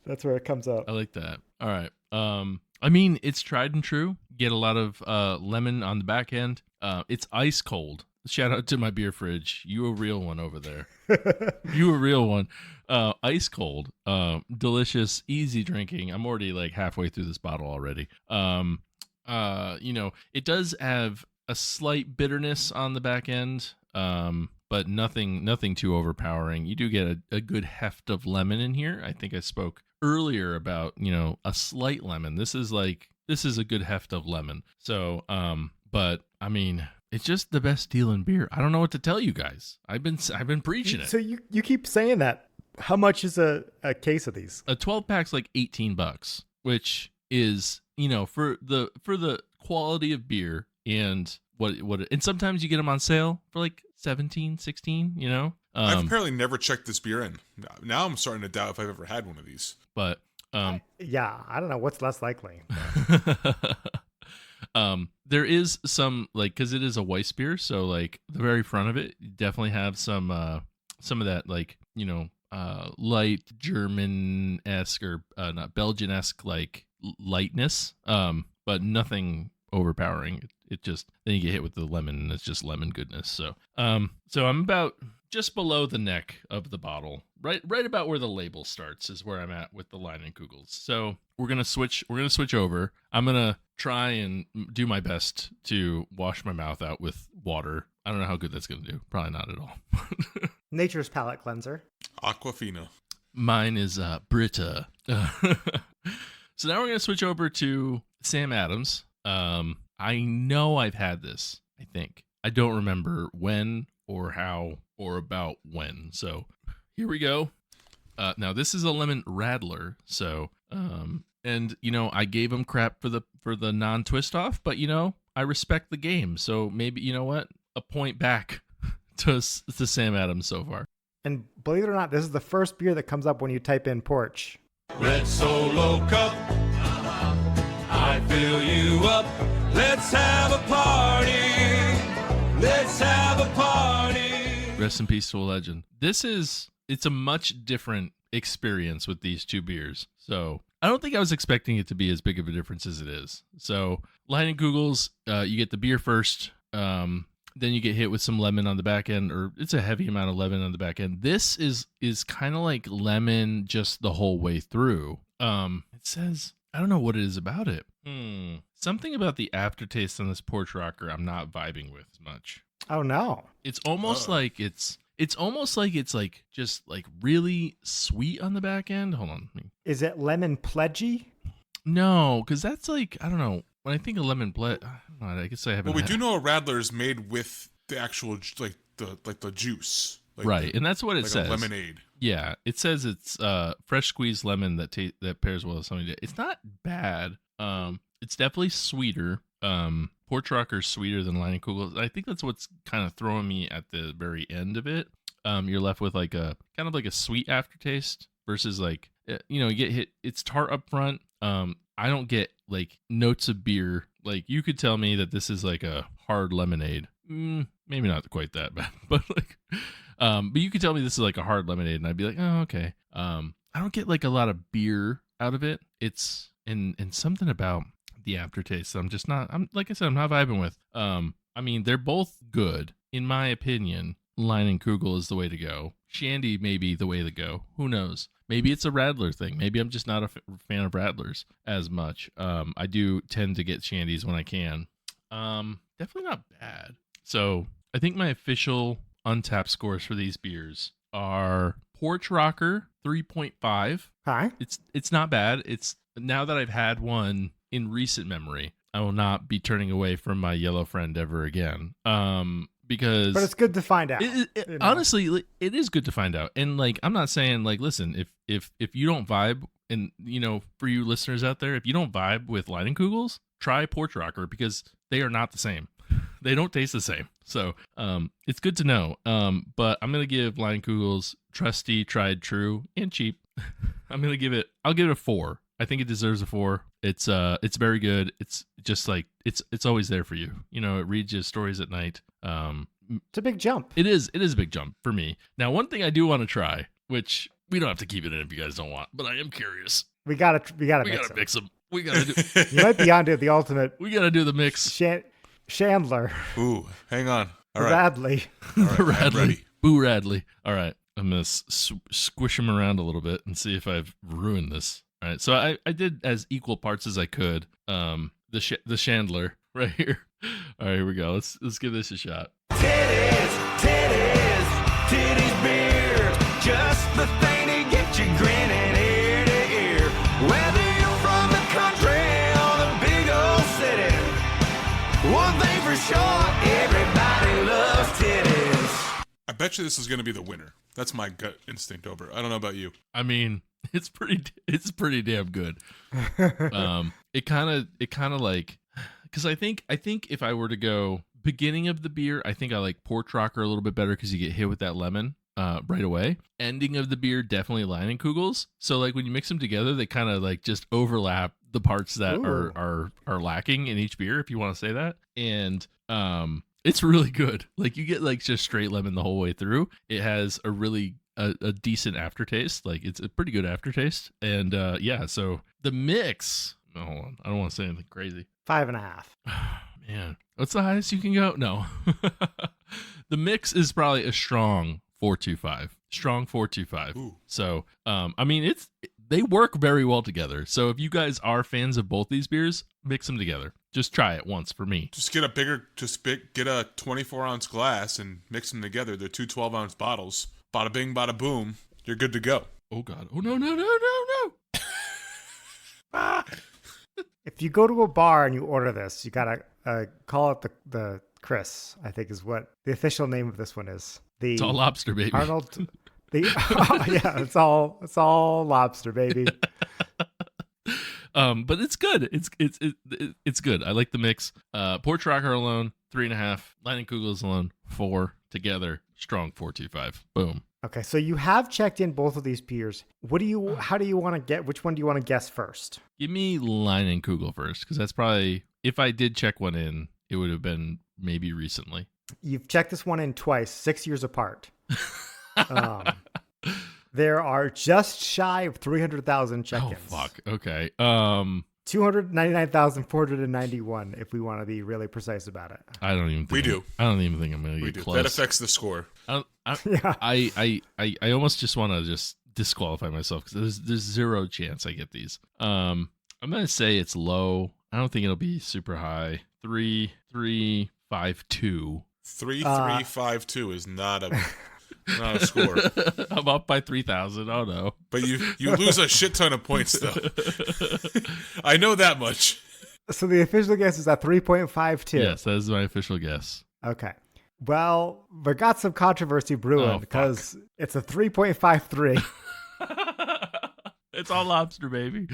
That's where it comes up. I like that. All right. I mean, it's tried and true. Get a lot of lemon on the back end. It's ice cold. Shout out to my beer fridge. You a real one over there. You a real one. Ice cold. Delicious, easy drinking. I'm already like halfway through this bottle already. It does have a slight bitterness on the back end. But nothing too overpowering. You do get a good heft of lemon in here. I think I spoke earlier about, a slight lemon. This is a good heft of lemon. So, but I mean, it's just the best deal in beer. I don't know what to tell you guys. I've been preaching it. So you keep saying that. How much is a case of these? A 12-pack's like $18, which is, for the quality of beer and what and sometimes you get them on sale for like 17, 16, I've apparently never checked this beer in. Now I'm starting to doubt if I've ever had one of these. But yeah, I don't know what's less likely. There is some because it is a Weiss beer, so like the very front of it, you definitely have some of that light German-esque or not Belgian-esque like lightness, but nothing overpowering. It just then you get hit with the lemon and it's just lemon goodness. So I'm about just below the neck of the bottle, right about where the label starts is where I'm at with the Leinenkugels. So we're gonna switch over. I'm gonna try and do my best to wash my mouth out with water. I don't know how good that's gonna do. Probably not at all. Nature's palate cleanser. Aquafina. Mine is Brita. So now we're gonna switch over to Sam Adams. I know I've had this. I think I don't remember when or how or about when. So here we go. Now this is a lemon rattler. So and I gave him crap for the non-twist off, but I respect the game. So maybe a point back to Sam Adams so far. And believe it or not, this is the first beer that comes up when you type in porch. Red Solo Cup, I fill you up. Let's have a party. Let's have a party. Rest in peace to a legend. It's a much different experience with these two beers. So I don't think I was expecting it to be as big of a difference as it is. So Leinenkugels, you get the beer first. Then you get hit with some lemon on the back end, or it's a heavy amount of lemon on the back end. This is kind of like lemon just the whole way through. It says, I don't know what it is about it. Something about the aftertaste on this Porch Rocker I'm not vibing with as much. Oh no. It's almost like it's like just like really sweet on the back end. Hold on. Is it lemon pledgy? No, because that's like, I don't know. When I think of lemon I guess I haven't. Well, we do know a Radler is made with the actual the juice, right? And that's what it says. A lemonade. Yeah, it says it's fresh squeezed lemon that pairs well with something. It's not bad. It's definitely sweeter. Porch Rocker's sweeter than Leinenkugel. I think that's what's kind of throwing me at the very end of it. You're left with like a kind of like a sweet aftertaste versus like you get hit. It's tart up front. I don't get like notes of beer. Like you could tell me that this is like a hard lemonade. Maybe not quite that bad, but like, but you could tell me this is like a hard lemonade, and I'd be like, oh okay. I don't get like a lot of beer out of it. It's and something about the aftertaste. I'm like I said, I'm not vibing with. I mean, they're both good in my opinion. Leinenkugel is the way to go. Shandy may be the way to go. Who knows? Maybe it's a Radler thing. Maybe I'm just not a fan of Radlers as much. I do tend to get Shandies when I can. Definitely not bad. So I think my official Untapped scores for these beers are Porch Rocker 3.5. Hi. It's not bad. It's now that I've had one in recent memory, I will not be turning away from my yellow friend ever again. Because but it's good to find out. Honestly, it is good to find out. And like, I'm not saying like, listen, if you don't vibe, and for you listeners out there, if you don't vibe with Leinenkugels, try Porch Rocker because they are not the same. They don't taste the same. So it's good to know. But I'm gonna give Leinenkugels trusty, tried, true, and cheap. I'll give it a 4. I think it deserves a 4. It's very good. It's just like it's always there for you. It reads you stories at night. It's a big jump. It is a big jump for me. Now, one thing I do want to try, which we don't have to keep it in if you guys don't want, but I am curious. We gotta mix them. We gotta do. You might be onto the ultimate. We gotta do the mix. Chandler. Ooh, hang on. All right. Radley. All right, Radley. I'm ready. Boo Radley. All right. I'm going to squish him around a little bit and see if I've ruined this. All right. So I did as equal parts as I could. The Chandler right here. All right, here we go. Let's give this a shot. Titties beer. Just the thing to get you grinning ear to ear. Whether you're from the country or the big old city, one thing for sure, everybody loves titties. I bet you this is going to be the winner. That's my gut instinct over. I don't know about you. I mean, it's pretty damn good. It kind of like, because I think if I were to go beginning of the beer, I think I like Porch Rocker a little bit better because you get hit with that lemon right away. Ending of the beer, definitely Leinenkugels. So like when you mix them together, they kind of like just overlap the parts that are lacking in each beer, if you want to say that. And it's really good. Like you get like just straight lemon the whole way through. It has a really a decent aftertaste. Like it's a pretty good aftertaste. And yeah, so the mix. Oh, hold on, I don't want to say anything crazy. 5.5. Man, what's the highest you can go? No. The mix is probably a strong 4.25. Strong 4.25. Ooh. So, I mean, they work very well together. So if you guys are fans of both these beers, mix them together. Just try it once for me. Just get a 24-ounce glass and mix them together. They're 2 12-ounce bottles. Bada bing, bada boom. You're good to go. Oh God. Oh no. Ah! If you go to a bar and you order this, you gotta call it the Chris, I think is what the official name of this one is. It's all lobster, baby. Arnold. Yeah, it's all lobster, baby. But it's good. It's good. I like the mix. Porch Rocker alone 3.5. Leinenkugels alone 4. Together strong 4.25. Boom. Okay, so you have checked in both of these beers. How do you want to get? Which one do you want to guess first? Give me Leinenkugel first, because that's probably, if I did check one in, it would have been maybe recently. You've checked this one in twice, 6 years apart. There are just shy of 300,000 check-ins. Oh fuck. Okay. 299,491 if we want to be really precise about it. I don't even think We do. I don't even think I'm going to We get do. close. That affects the score. I almost just want to just disqualify myself because there's zero chance I get these. I'm going to say it's low. I don't think it'll be super high. 3.352. 3.352 is not a score. I'm up by 3,000. Oh no. But you lose a shit ton of points though. I know that much. So the official guess is at 3.52. Yes, that is my official guess. Okay. Well, we got some controversy brewing because it's a 3.53. It's all lobster, baby.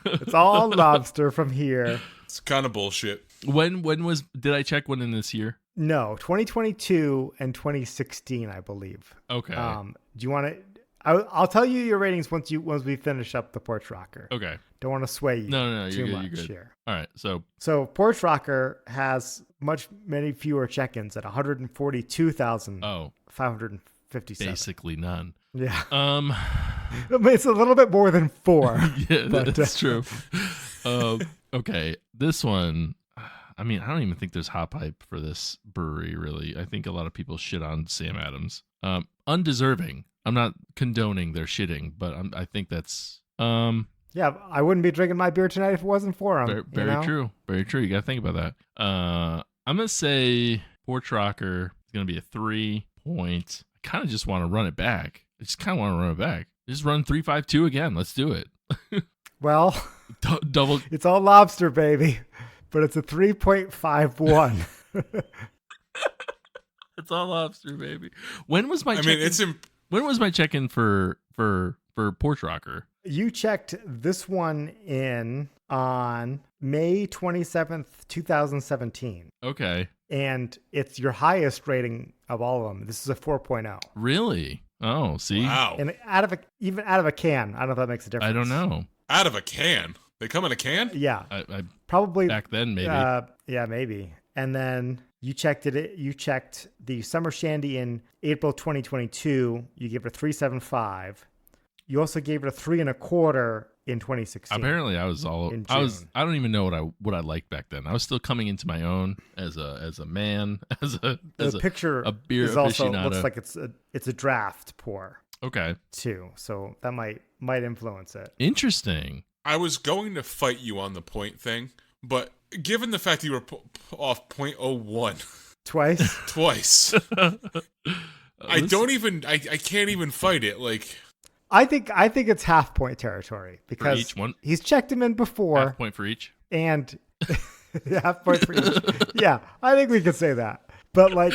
It's all lobster from here. It's kind of bullshit. Did I check one in this year? No, 2022 and 2016, I believe. Okay. Do you want to? I'll tell you your ratings once we finish up the Porch Rocker. Okay. Don't want to sway you. No, too you're much good. here. All right. So Porch Rocker has many fewer check-ins at 142,557. basically none. Yeah. I mean, it's a little bit more than 4. Yeah, but, that's true. Okay, this one. I mean, I don't even think there's hop hype for this brewery, really. I think a lot of people shit on Sam Adams. Undeserving. I'm not condoning their shitting, but I think that's yeah, I wouldn't be drinking my beer tonight if it wasn't for him. very true. Very true. You got to think about that. I'm gonna say Porch Rocker is gonna be a 3 point. I kind of just want to run it back. Just run 3.52 again. Let's do it. Well, Double. It's all lobster, baby, but it's a 3.51. It's all lobster, baby. When was my? When was my check-in for Porch Rocker? You checked this one in on May 27th, 2017. Okay. And it's your highest rating of all of them. This is a 4.0. Really? Oh, see? Wow. And even out of a can. I don't know if that makes a difference. I don't know. Out of a can? They come in a can? Yeah. I probably back then, maybe. Yeah, maybe. And then you checked the Summer Shandy in April 2022. You gave it a 3.75. You also gave it a 3.25 in 2016. Apparently, I don't even know what I liked back then. I was still coming into my own as a man, as a picture a beer is also aficionado. looks like it's a draft pour. Okay. Too. So that might influence it. Interesting. I was going to fight you on the point thing, but given the fact that you were off 0.01 twice, I can't even fight it. Like, I think it's half point territory because for each one? He's checked him in before. Half point for each. And half point for each. Yeah, I think we could say that. But like,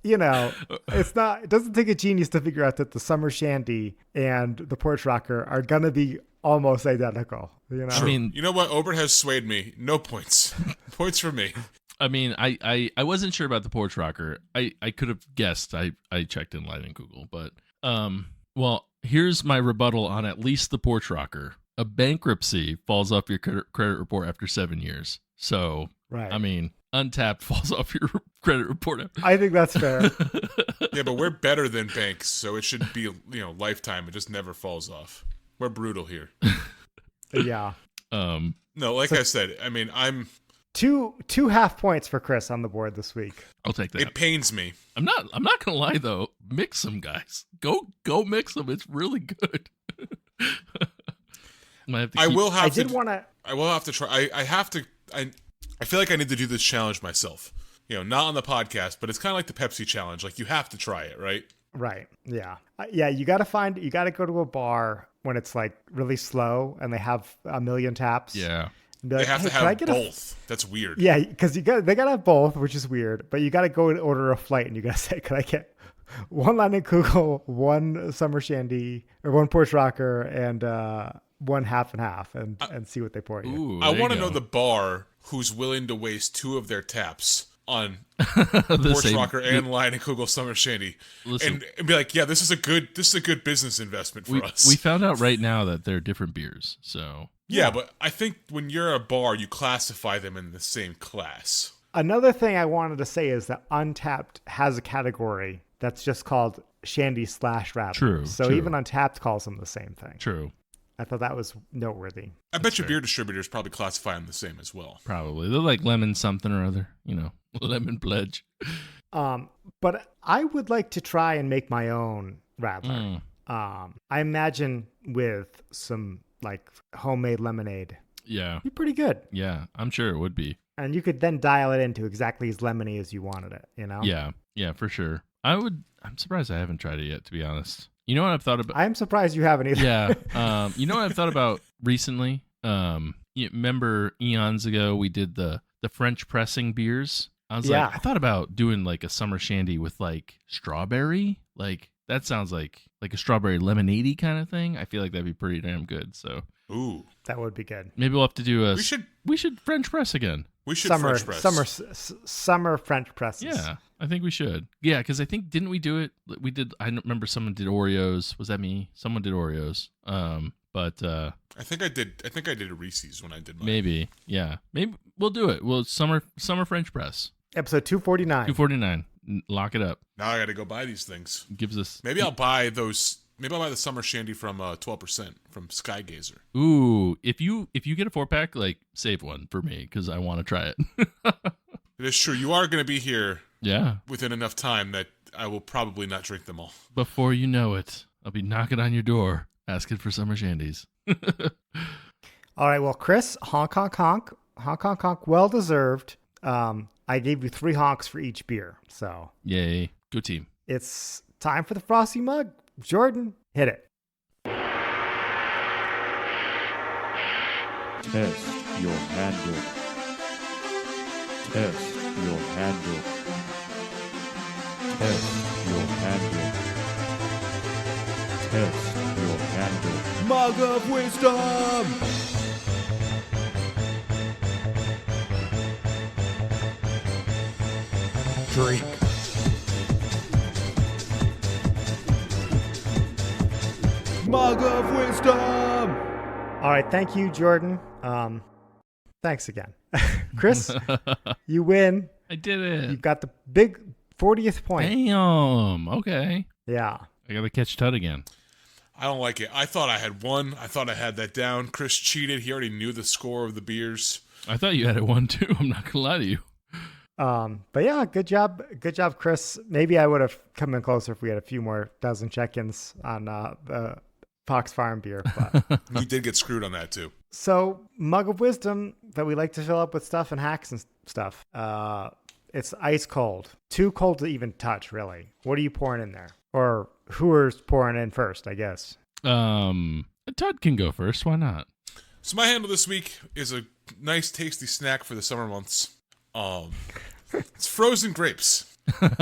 it doesn't take a genius to figure out that the Summer Shandy and the Porch Rocker are gonna be almost identical. I mean, you know what? Ober has swayed me. No points. Points for me. I mean, I wasn't sure about the Porch Rocker. I could have guessed. I checked in Leinenkugel, but well, here's my rebuttal on at least the Porch Rocker. A bankruptcy falls off your credit report after 7 years. So, right. I mean, Untapped falls off your credit report. I think that's fair. Yeah, but we're better than banks, so it should be lifetime. It just never falls off. We're brutal here. Yeah. No, like I said, I mean, I'm two half points for Chris on the board this week. I'll take that. It pains me. I'm not gonna lie though. Mix them, guys. Go mix them. It's really good. I will have to try. I feel like I need to do this challenge myself. Not on the podcast, but it's kind of like the Pepsi challenge. Like, you have to try it, right? Right. Yeah. Yeah. You got to go to a bar when it's like really slow and they have a million taps. Yeah. And be They like, have "Hey, to can I have get both. That's weird. Yeah, because they got to have both, which is weird. But you got to go and order a flight, and you got to say, "Can I get one Leinenkugel, one summer shandy, or one Porch Rocker, and one half and half," and see what they pour you. Ooh, I there you want to go. know the bar who's willing to waste 2 of their taps on The Porch same- Rocker and Leinenkugel Summer Shandy, Listen. and be like, yeah, this is a good business investment for us. We found out right now that they're different beers. So Yeah, but I think when you're a bar, you classify them in the same class. Another thing I wanted to say is that Untapped has a category that's just called Shandy / Radler. True, So true. even Untapped calls them the same thing. true. I thought that was noteworthy. I bet your beer distributors probably classify them the same as well. Probably. They're like lemon something or other, lemon pledge. But I would like to try and make my own Radler. Mm. I imagine with some like homemade lemonade, Yeah. be pretty good. Yeah. I'm sure it would be. And you could then dial it into exactly as lemony as you wanted it, you know? Yeah. Yeah, for sure. I'm surprised I haven't tried it yet, to be honest. You know what I've thought about? I'm surprised you haven't either. Yeah. You know what I've thought about recently? You remember eons ago we did the French pressing beers? I was Yeah. like, I thought about doing like a summer shandy with like strawberry. Like that sounds like a strawberry lemonade kind of thing. I feel like that'd be pretty damn good. So Ooh, That would be good. maybe we'll have to do we should French press again. French press. Summer French presses. Yeah, I think we should. Yeah, because I think didn't we do it? We did. I remember someone did Oreos. Was that me? Someone did Oreos. But I think I did a Reese's when I did mine. maybe, yeah, maybe we'll do it. Well, summer French press. Episode 249. 249. Lock it up. Now I got to go buy these things. Gives us. Maybe I'll buy those. Maybe I'll buy the summer shandy from 12% from Skygazer. Ooh, if you get a 4-pack, like save one for me because I want to try it. It is true. You are going to be here Yeah. within enough time that I will probably not drink them all. Before you know it, I'll be knocking on your door asking for summer shandies. All right. Well, Chris, honk, honk, honk. Honk, honk, honk. Well deserved. I gave you 3 honks for each beer. So Yay. Go team. it's time for the Frosty mug. Jordan, hit it. Test your handle. Test your handle. Test your handle. Test your handle. Mug of wisdom! Drink. Mug of wisdom! All right. Thank you, Jordan. Thanks again. Chris, you win. I did it. You've got the big 40th point. Damn. Okay. Yeah. I got to catch Tut again. I don't like it. I thought I had won. I thought I had that down. Chris cheated. He already knew the score of the beers. I thought you had it one too. I'm not gonna lie to you. But yeah, good job, Chris. Maybe I would have come in closer if we had a few more dozen check-ins on the Fox Farm beer. But You did get screwed on that too. so, mug of wisdom that we like to fill up with stuff and hacks and stuff. It's ice cold, too cold to even touch. Really, what are you pouring in there, or who's pouring in first? I guess. Tut can go first. Why not? So my handle this week is a nice, tasty snack for the summer months. It's frozen grapes.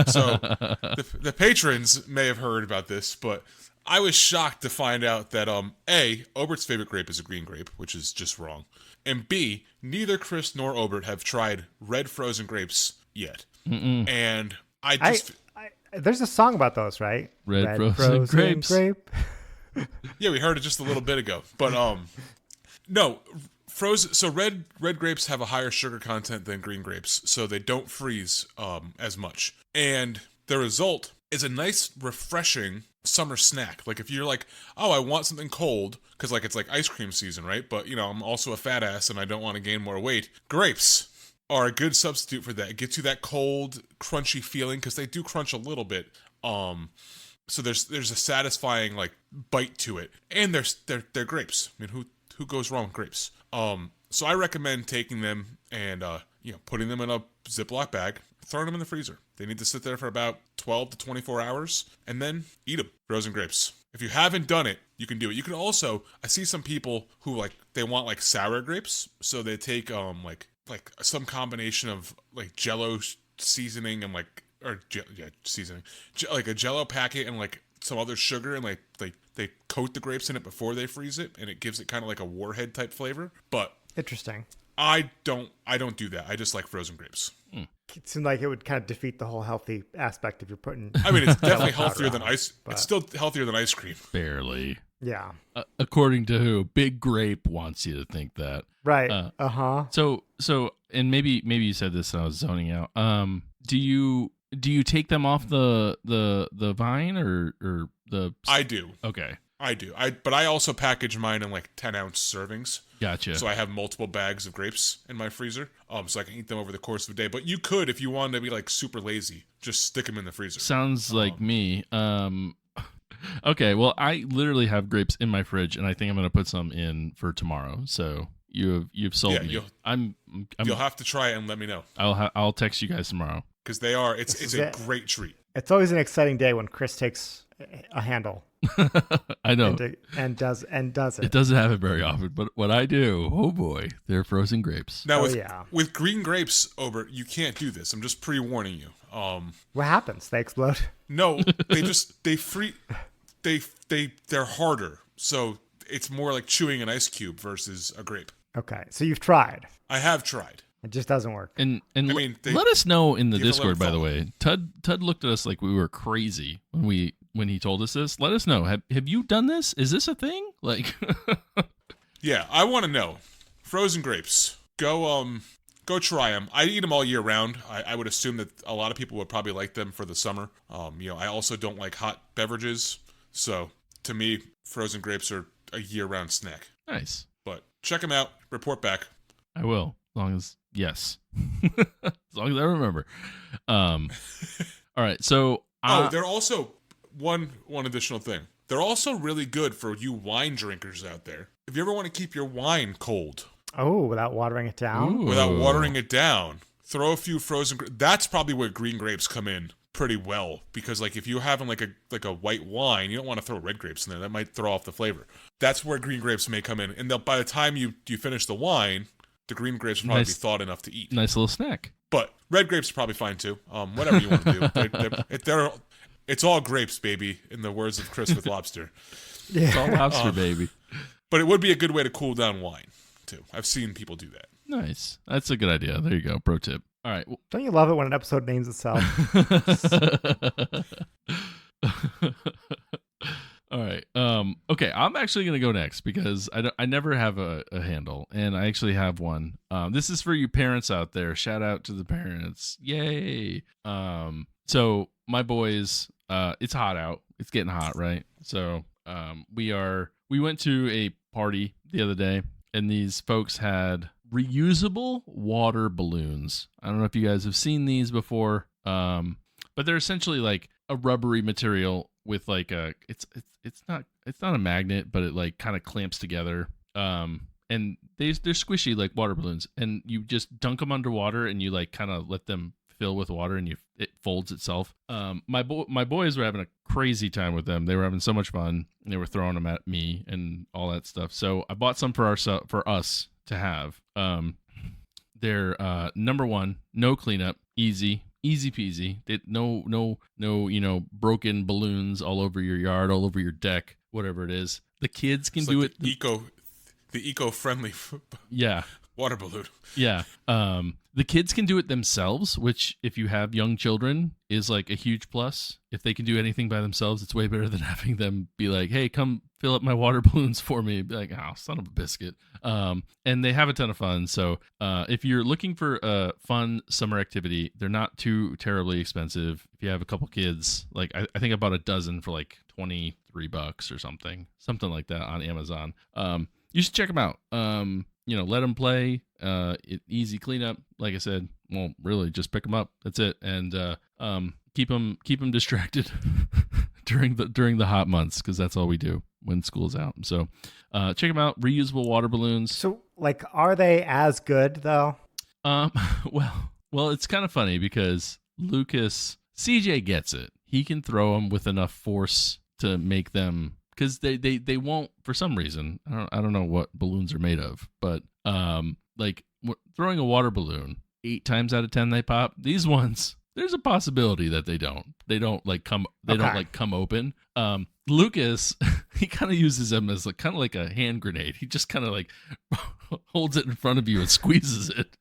So the patrons may have heard about this, but I was shocked to find out that A, Obert's favorite grape is a green grape, which is just wrong, and B, neither Chris nor Obert have tried red frozen grapes yet. And I just There's a song about those, right? Red frozen grapes. Grape. yeah, we heard it just a little bit ago, but no. Frozen. So red grapes have a higher sugar content than green grapes, so they don't freeze as much. And the result is a nice, refreshing summer snack. Like if you're like, oh, I want something cold because like it's like ice cream season, right? But you know, I'm also a fat ass and I don't want to gain more weight. Grapes are a good substitute for that. It gets you that cold, crunchy feeling because they do crunch a little bit. So there's a satisfying like bite to it, and they're grapes. I mean, who goes wrong with grapes? So I recommend taking them and putting them in a Ziploc bag, throwing them in the freezer. They need to sit there for about 12 to 24 hours, and then eat them. Frozen grapes. If you haven't done it, you can do it. You can also, I see some people who like, they want like sour grapes, so they take like some combination of like Jello seasoning and like, seasoning, like a Jello packet and like some other sugar, and like they coat the grapes in it before they freeze it, and it gives it kind of like a warhead type flavor. But Interesting. I don't do that. I just like frozen grapes. It seemed like it would kind of defeat the whole healthy aspect if you're putting. I mean, it's definitely powder healthier than on, ice. but- It's still healthier than ice cream. Barely. Yeah. According to who? Big Grape wants you to think that. Right. Uh, So, and maybe you said this and I was zoning out. Do you take them off the vine or the? I do. Okay. I do. But I also package mine in like 10-ounce servings. Gotcha. So I have multiple bags of grapes in my freezer, so I can eat them over the course of a day. But you could, if you wanted to be like super lazy, just stick them in the freezer. Sounds like me. Okay. Well, I literally have grapes in my fridge, and I think I'm gonna put some in for tomorrow. So you've sold me. You'll have to try it and let me know, I'll text you guys tomorrow. because it's a great treat. It's always an exciting day when Chris takes a handle I know. and does it. It doesn't happen very often, but when I do, oh boy, they're frozen grapes. Now yeah. with green grapes, Obert, you can't do this. I'm just pre-warning you. What happens? They explode? No, they're harder. So it's more like chewing an ice cube versus a grape. Okay. So you've tried. I have tried. It just doesn't work. And mean, let us know in the you have to let Discord, it by the fall. way. Tud looked at us like we were crazy when he told us this. Let us know. Have you done this? Is this a thing? Like, Yeah, I want to know. Frozen grapes. Go try them. I eat them all year round. I would assume that a lot of people would probably like them for the summer. I also don't like hot beverages. So to me, frozen grapes are a year-round snack. nice. But check them out. Report back. I will, as long as yes, as long as I remember. All right. So They're also one additional thing. They're also really good for you wine drinkers out there. If you ever want to keep your wine cold Oh, without watering it down? Ooh. without watering it down, throw a few frozen. That's probably where green grapes come in pretty well, because like if you're having like a white wine, you don't want to throw red grapes in there. That might throw off the flavor. That's where green grapes may come in. And by the time you finish the wine, the green grapes will probably be thawed enough to eat. nice little snack. But red grapes are probably fine too. Whatever you want to do. It's all grapes, baby, in the words of Chris with Lobster. It's all lobster, baby. But it would be a good way to cool down wine too. I've seen people do that. Nice. That's a good idea. There you go. Pro tip. All right. Don't you love it when an episode names itself? All right. Okay. I'm actually gonna go next because I never have a handle, and I actually have one. This is for you parents out there. Shout out to the parents. Yay. So my boys, it's hot out. It's getting hot, right? So we went to a party the other day, and these folks had reusable water balloons. I don't know if you guys have seen these before, but they're essentially like a rubbery material with like it's not a magnet, but it like kind of clamps together. And they're squishy like water balloons, and you just dunk them underwater and you like kind of let them fill with water, and it folds itself. My boys were having a crazy time with them. They were having so much fun, and they were throwing them at me and all that stuff. So I bought some for us to have. They're number one, no cleanup, easy peasy. No broken balloons all over your yard, all over your deck, whatever it is. The kids can It's do like it. The eco-friendly Yeah. water balloon. Yeah. The kids can do it themselves, which if you have young children is like a huge plus. If they can do anything by themselves, it's way better than having them be like, hey, come fill up my water balloons for me. Be like, oh, son of a biscuit. And they have a ton of fun. So if you're looking for a fun summer activity, they're not too terribly expensive. If you have a couple kids, like I think I bought a dozen for like $23 or something like that on Amazon. You should check them out. Let them play. Easy cleanup. Like I said, well, really, just pick them up. That's it, and keep them distracted during the hot months, because that's all we do when school's out. So, check them out. Reusable water balloons. So, like, are they as good though? Well, Well, it's kind of funny because CJ gets it. He can throw them with enough force to make them, because they won't, for some reason. I don't know what balloons are made of, but like throwing a water balloon 8 times out of 10 they pop. These ones, there's a possibility that they don't come open. Lucas, he kind of uses them as kind of like a hand grenade. He just kind of like holds it in front of you and squeezes it.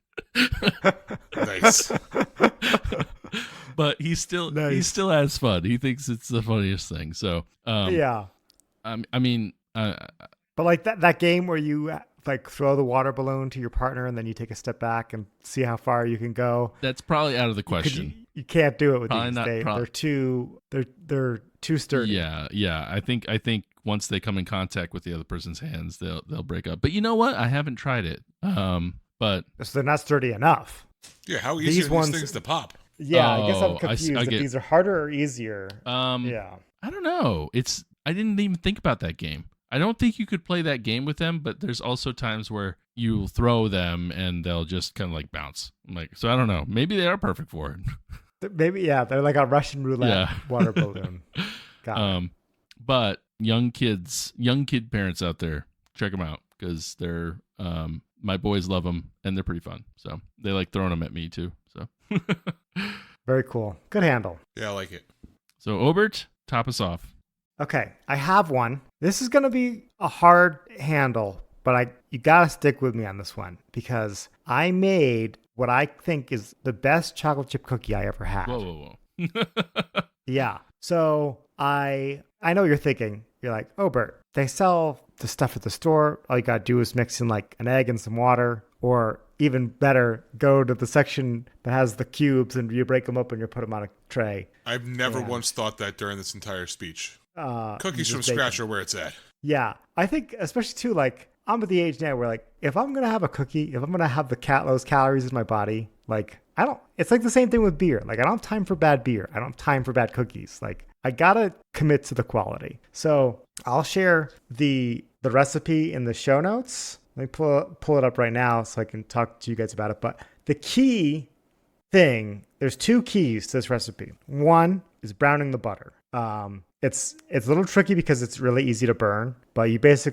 Nice. But he still has fun. He thinks it's the funniest thing. So yeah. I mean, but like that game where you like throw the water balloon to your partner and then you take a step back and see how far you can go. That's probably out of the question. You can't do it with probably these. They're too sturdy. Yeah. I think once they come in contact with the other person's hands, they'll break up. But you know what? I haven't tried it. But so they're not sturdy enough. Yeah, how easy are these things to pop? Yeah, I guess I'm confused if these are harder or easier. Yeah. I don't know. I didn't even think about that game. I don't think you could play that game with them, but there's also times where you throw them and they'll just kind of like bounce. I'm like, so I don't know. Maybe they are perfect for it. Maybe, yeah. They're like a Russian roulette water balloon. Got it. But young kid parents out there, check them out because they're my boys love them and they're pretty fun. So they like throwing them at me too. So very cool. Good handle. Yeah, I like it. So Obert, top us off. Okay, I have one. This is going to be a hard handle, but you got to stick with me on this one because I made what I think is the best chocolate chip cookie I ever had. Whoa. Yeah. So I know what you're thinking. You're like, oh, Bert, they sell the stuff at the store. All you got to do is mix in like an egg and some water, or even better, go to the section that has the cubes and you break them up and you put them on a tray. I've never once thought that during this entire speech. Cookies from scratch are where it's at. Yeah. I think especially too, like I'm at the age now where like, if I'm going to have a cookie, if I'm going to have those calories in my body, like it's like the same thing with beer. Like I don't have time for bad beer. I don't have time for bad cookies. Like I got to commit to the quality. So I'll share the recipe in the show notes. Let me pull it up right now so I can talk to you guys about it. But the key thing, there's 2 keys to this recipe. One is browning the butter. It's a little tricky because it's really easy to burn, but you put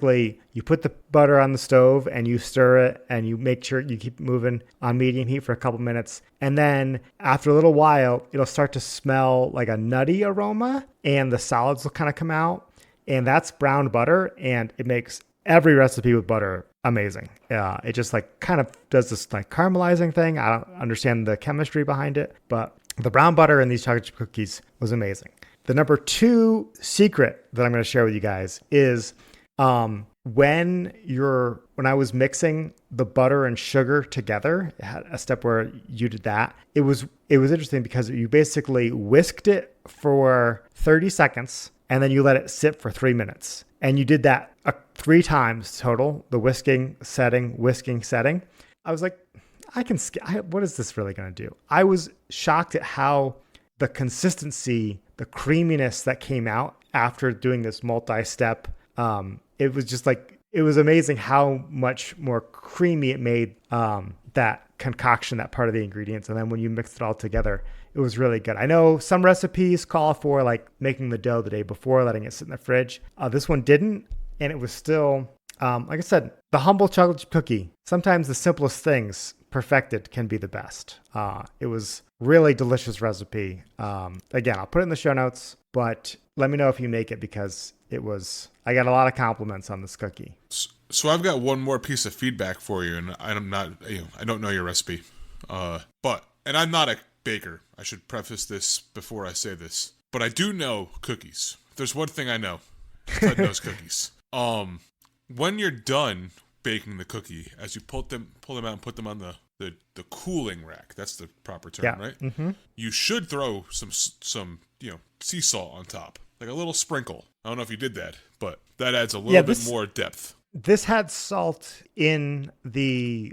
the butter on the stove and you stir it and you make sure you keep moving on medium heat for a couple minutes. And then after a little while, it'll start to smell like a nutty aroma and the solids will kind of come out. And that's browned butter, and it makes every recipe with butter amazing. It just like kind of does this like caramelizing thing. I don't understand the chemistry behind it, but the brown butter in these chocolate chip cookies was amazing. The number 2 secret that I'm going to share with you guys is when I was mixing the butter and sugar together, it had a step where you did that. It was interesting because you basically whisked it for 30 seconds and then you let it sit for 3 minutes. And you did that 3 times total, the whisking, setting. I was like, what is this really going to do? I was shocked at how the consistency, the creaminess that came out after doing this multi-step. It was just like, it was amazing how much more creamy it made that concoction, that part of the ingredients. And then when you mixed it all together, it was really good. I know some recipes call for like making the dough the day before, letting it sit in the fridge. This one didn't. And it was still, like I said, the humble chocolate chip cookie. Sometimes the simplest things perfected can be the best. It was really delicious recipe. Again, I'll put it in the show notes, but let me know if you make it because I got a lot of compliments on this cookie. So I've got one more piece of feedback for you, and I don't know your recipe, and I'm not a baker. I should preface this before I say this, but I do know cookies. If there's one thing I know, Ted knows cookies. When you're done baking the cookie, as you pull them out and put them on the cooling rack, that's the proper term, right? Mm-hmm. You should throw some sea salt on top, like a little sprinkle. I don't know if you did that, but that adds a little bit more depth. This had salt in the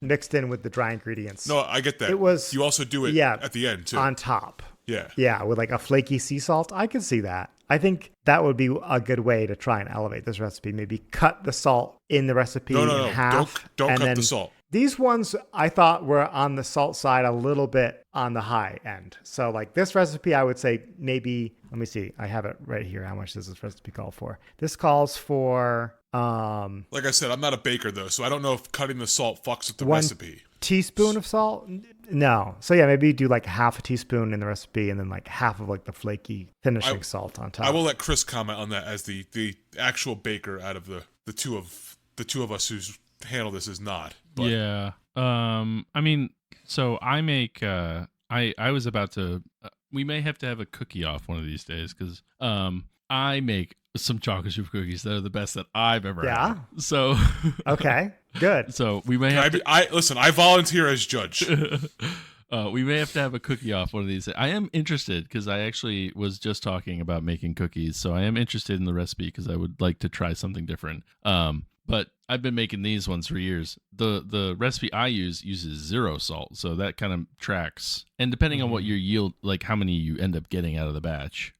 mixed in with the dry ingredients. No, I get that. You also do it at the end too, on top. Yeah, with like a flaky sea salt. I can see that. I think that would be a good way to try and elevate this recipe. Maybe cut the salt in the recipe in half. Don't cut the salt. These ones I thought were on the salt side a little bit on the high end. So like this recipe, I would say maybe, let me see. I have it right here. How much does this recipe call for? This calls for, like I said, I'm not a baker though, so I don't know if cutting the salt fucks with the 1 recipe. teaspoon of salt. No. So yeah, maybe do like half a teaspoon in the recipe and then like half of like the flaky finishing salt on top. I will let Chris comment on that as the actual baker out of the two of us who's handle this is not. But. Yeah. I mean, so I make. I was about to. We may have to have a cookie off one of these days because I make some chocolate chip cookies that are the best that I've ever had. So okay, good. So we may have. Listen. I volunteer as judge. We may have to have a cookie off one of these. I am interested because I actually was just talking about making cookies, so I am interested in the recipe because I would like to try something different. But I've been making these ones for years. The recipe I use uses 0 salt, so that kind of tracks. And depending on what your yield, like how many you end up getting out of the batch,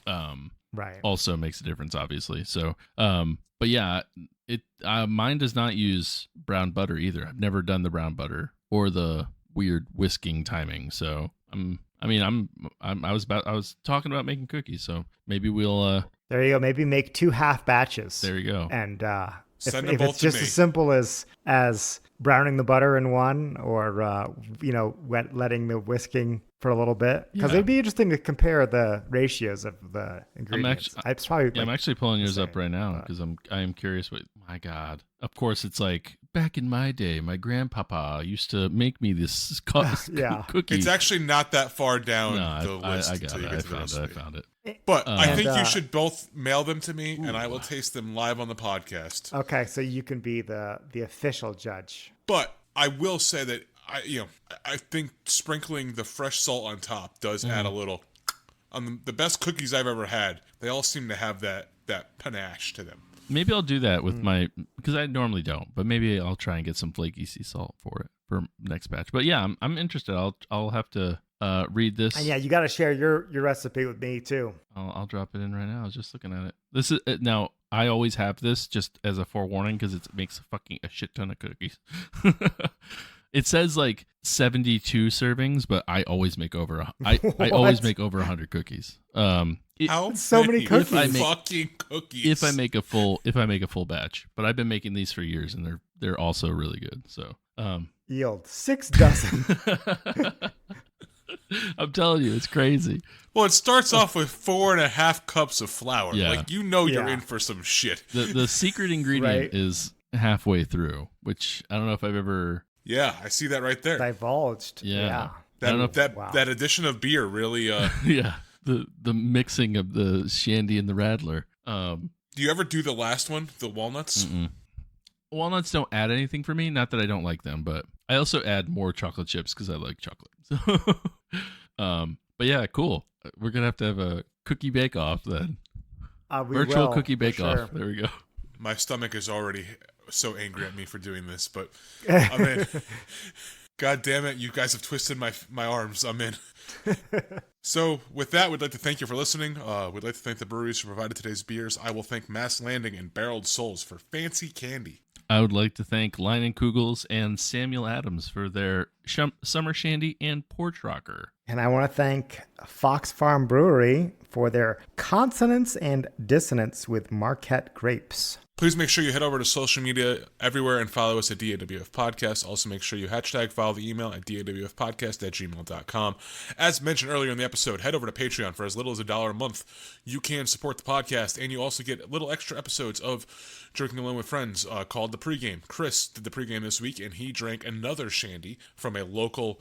right, also makes a difference, obviously. So, but yeah, mine does not use brown butter either. I've never done the brown butter or the weird whisking timing. So I was talking about making cookies, so maybe we'll. There you go. Maybe make 2 half batches. There you go. And if to it's just me. as simple as browning the butter in one, or letting the whisking for a little bit, because it'd be interesting to compare the ratios of the ingredients. I'm actually pulling yours up right now because I am curious. My God, of course, it's like back in my day, my grandpapa used to make me this cookie. It's actually not that far down the list. I found it. But I think you should both mail them to me, and I will taste them live on the podcast. Okay, so you can be the official judge. But I will say that I think sprinkling the fresh salt on top does add a little. On the best cookies I've ever had, they all seem to have that panache to them. Maybe I'll do that with because I normally don't, but maybe I'll try and get some flaky sea salt for next batch. But yeah, I'm interested. I'll have to read this. And yeah, you got to share your recipe with me too. I'll drop it in right now. I was just looking at it. This is now. I always have this just as a forewarning because it makes a shit ton of cookies. It says like 72 servings, but I always make over. I always make over 100 cookies. How so many cookies? Fucking cookies. If I make a full batch, but I've been making these for years, and they're also really good. So yield 6 dozen. I'm telling you, it's crazy. Well, it starts off with 4.5 cups of flour. Yeah. Like you're in for some shit. The secret ingredient Right. is halfway through, which I don't know if I've ever. Yeah, I see that right there. Divulged. Yeah. That I don't know if- that addition of beer really. Yeah, the mixing of the shandy and the radler. Do you ever do the last one, the walnuts? Mm-mm. Walnuts don't add anything for me. Not that I don't like them, but I also add more chocolate chips because I like chocolate. So, but yeah, cool. We're gonna have to have a cookie bake off then. Virtual cookie bake off. Sure. There we go. My stomach is already so angry at me for doing this, but I'm in. God damn it, you guys have twisted my arms. I'm in. So with that, we'd like to thank you for listening. We'd like to thank the breweries who provided today's beers. I will thank Mass Landing and Barreled Souls for fancy candy. I would like to thank Line & Kugels and Samuel Adams for their Summer Shandy and Porch Rocker. And I want to thank Fox Farm Brewery for their consonance and dissonance with Marquette grapes. Please make sure you head over to social media everywhere and follow us at DAWF Podcast. Also, make sure you follow the email at dawfpodcast@gmail.com. As mentioned earlier in the episode, head over to Patreon for as little as $1 a month. You can support the podcast, and you also get little extra episodes of Drinking Alone with Friends called The Pregame. Chris did the pregame this week, and he drank another shandy from a local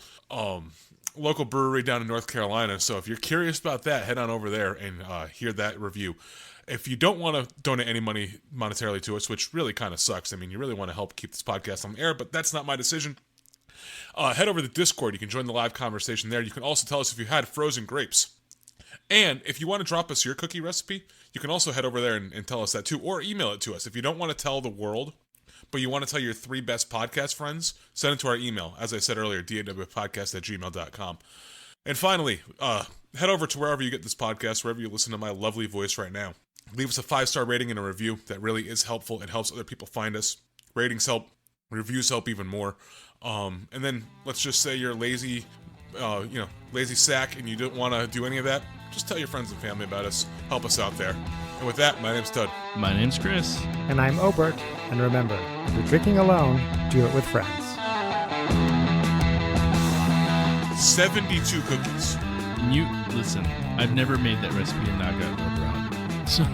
brewery down in North Carolina. So if you're curious about that, head on over there and hear that review. If you don't want to donate any money monetarily to us, which really kind of sucks, I mean, you really want to help keep this podcast on the air, but that's not my decision, head over to Discord. You can join the live conversation there. You can also tell us if you had frozen grapes. And if you want to drop us your cookie recipe, you can also head over there and tell us that too, or email it to us. If you don't want to tell the world, but you want to tell your 3 best podcast friends, send it to our email. As I said earlier, dawpodcast@gmail.com. And finally, head over to wherever you get this podcast, wherever you listen to my lovely voice right now. Leave us a 5-star rating and a review. That really is helpful. It helps other people find us. Ratings help Reviews help even more. And then let's just say you're lazy, lazy sack, and you don't want to do any of that. Just tell your friends and family about us. Help us out there. And with that, my name's Todd. My name's Chris. And I'm Obert. And remember, if you're drinking alone, do it with friends. 72 cookies. And you listen. I've never made that recipe and not gotten around. So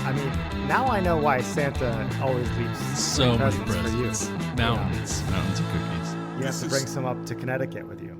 I mean, now I know why Santa always leaves so many presents for you. presents. Mountains of cookies. You have to bring some up to Connecticut with you.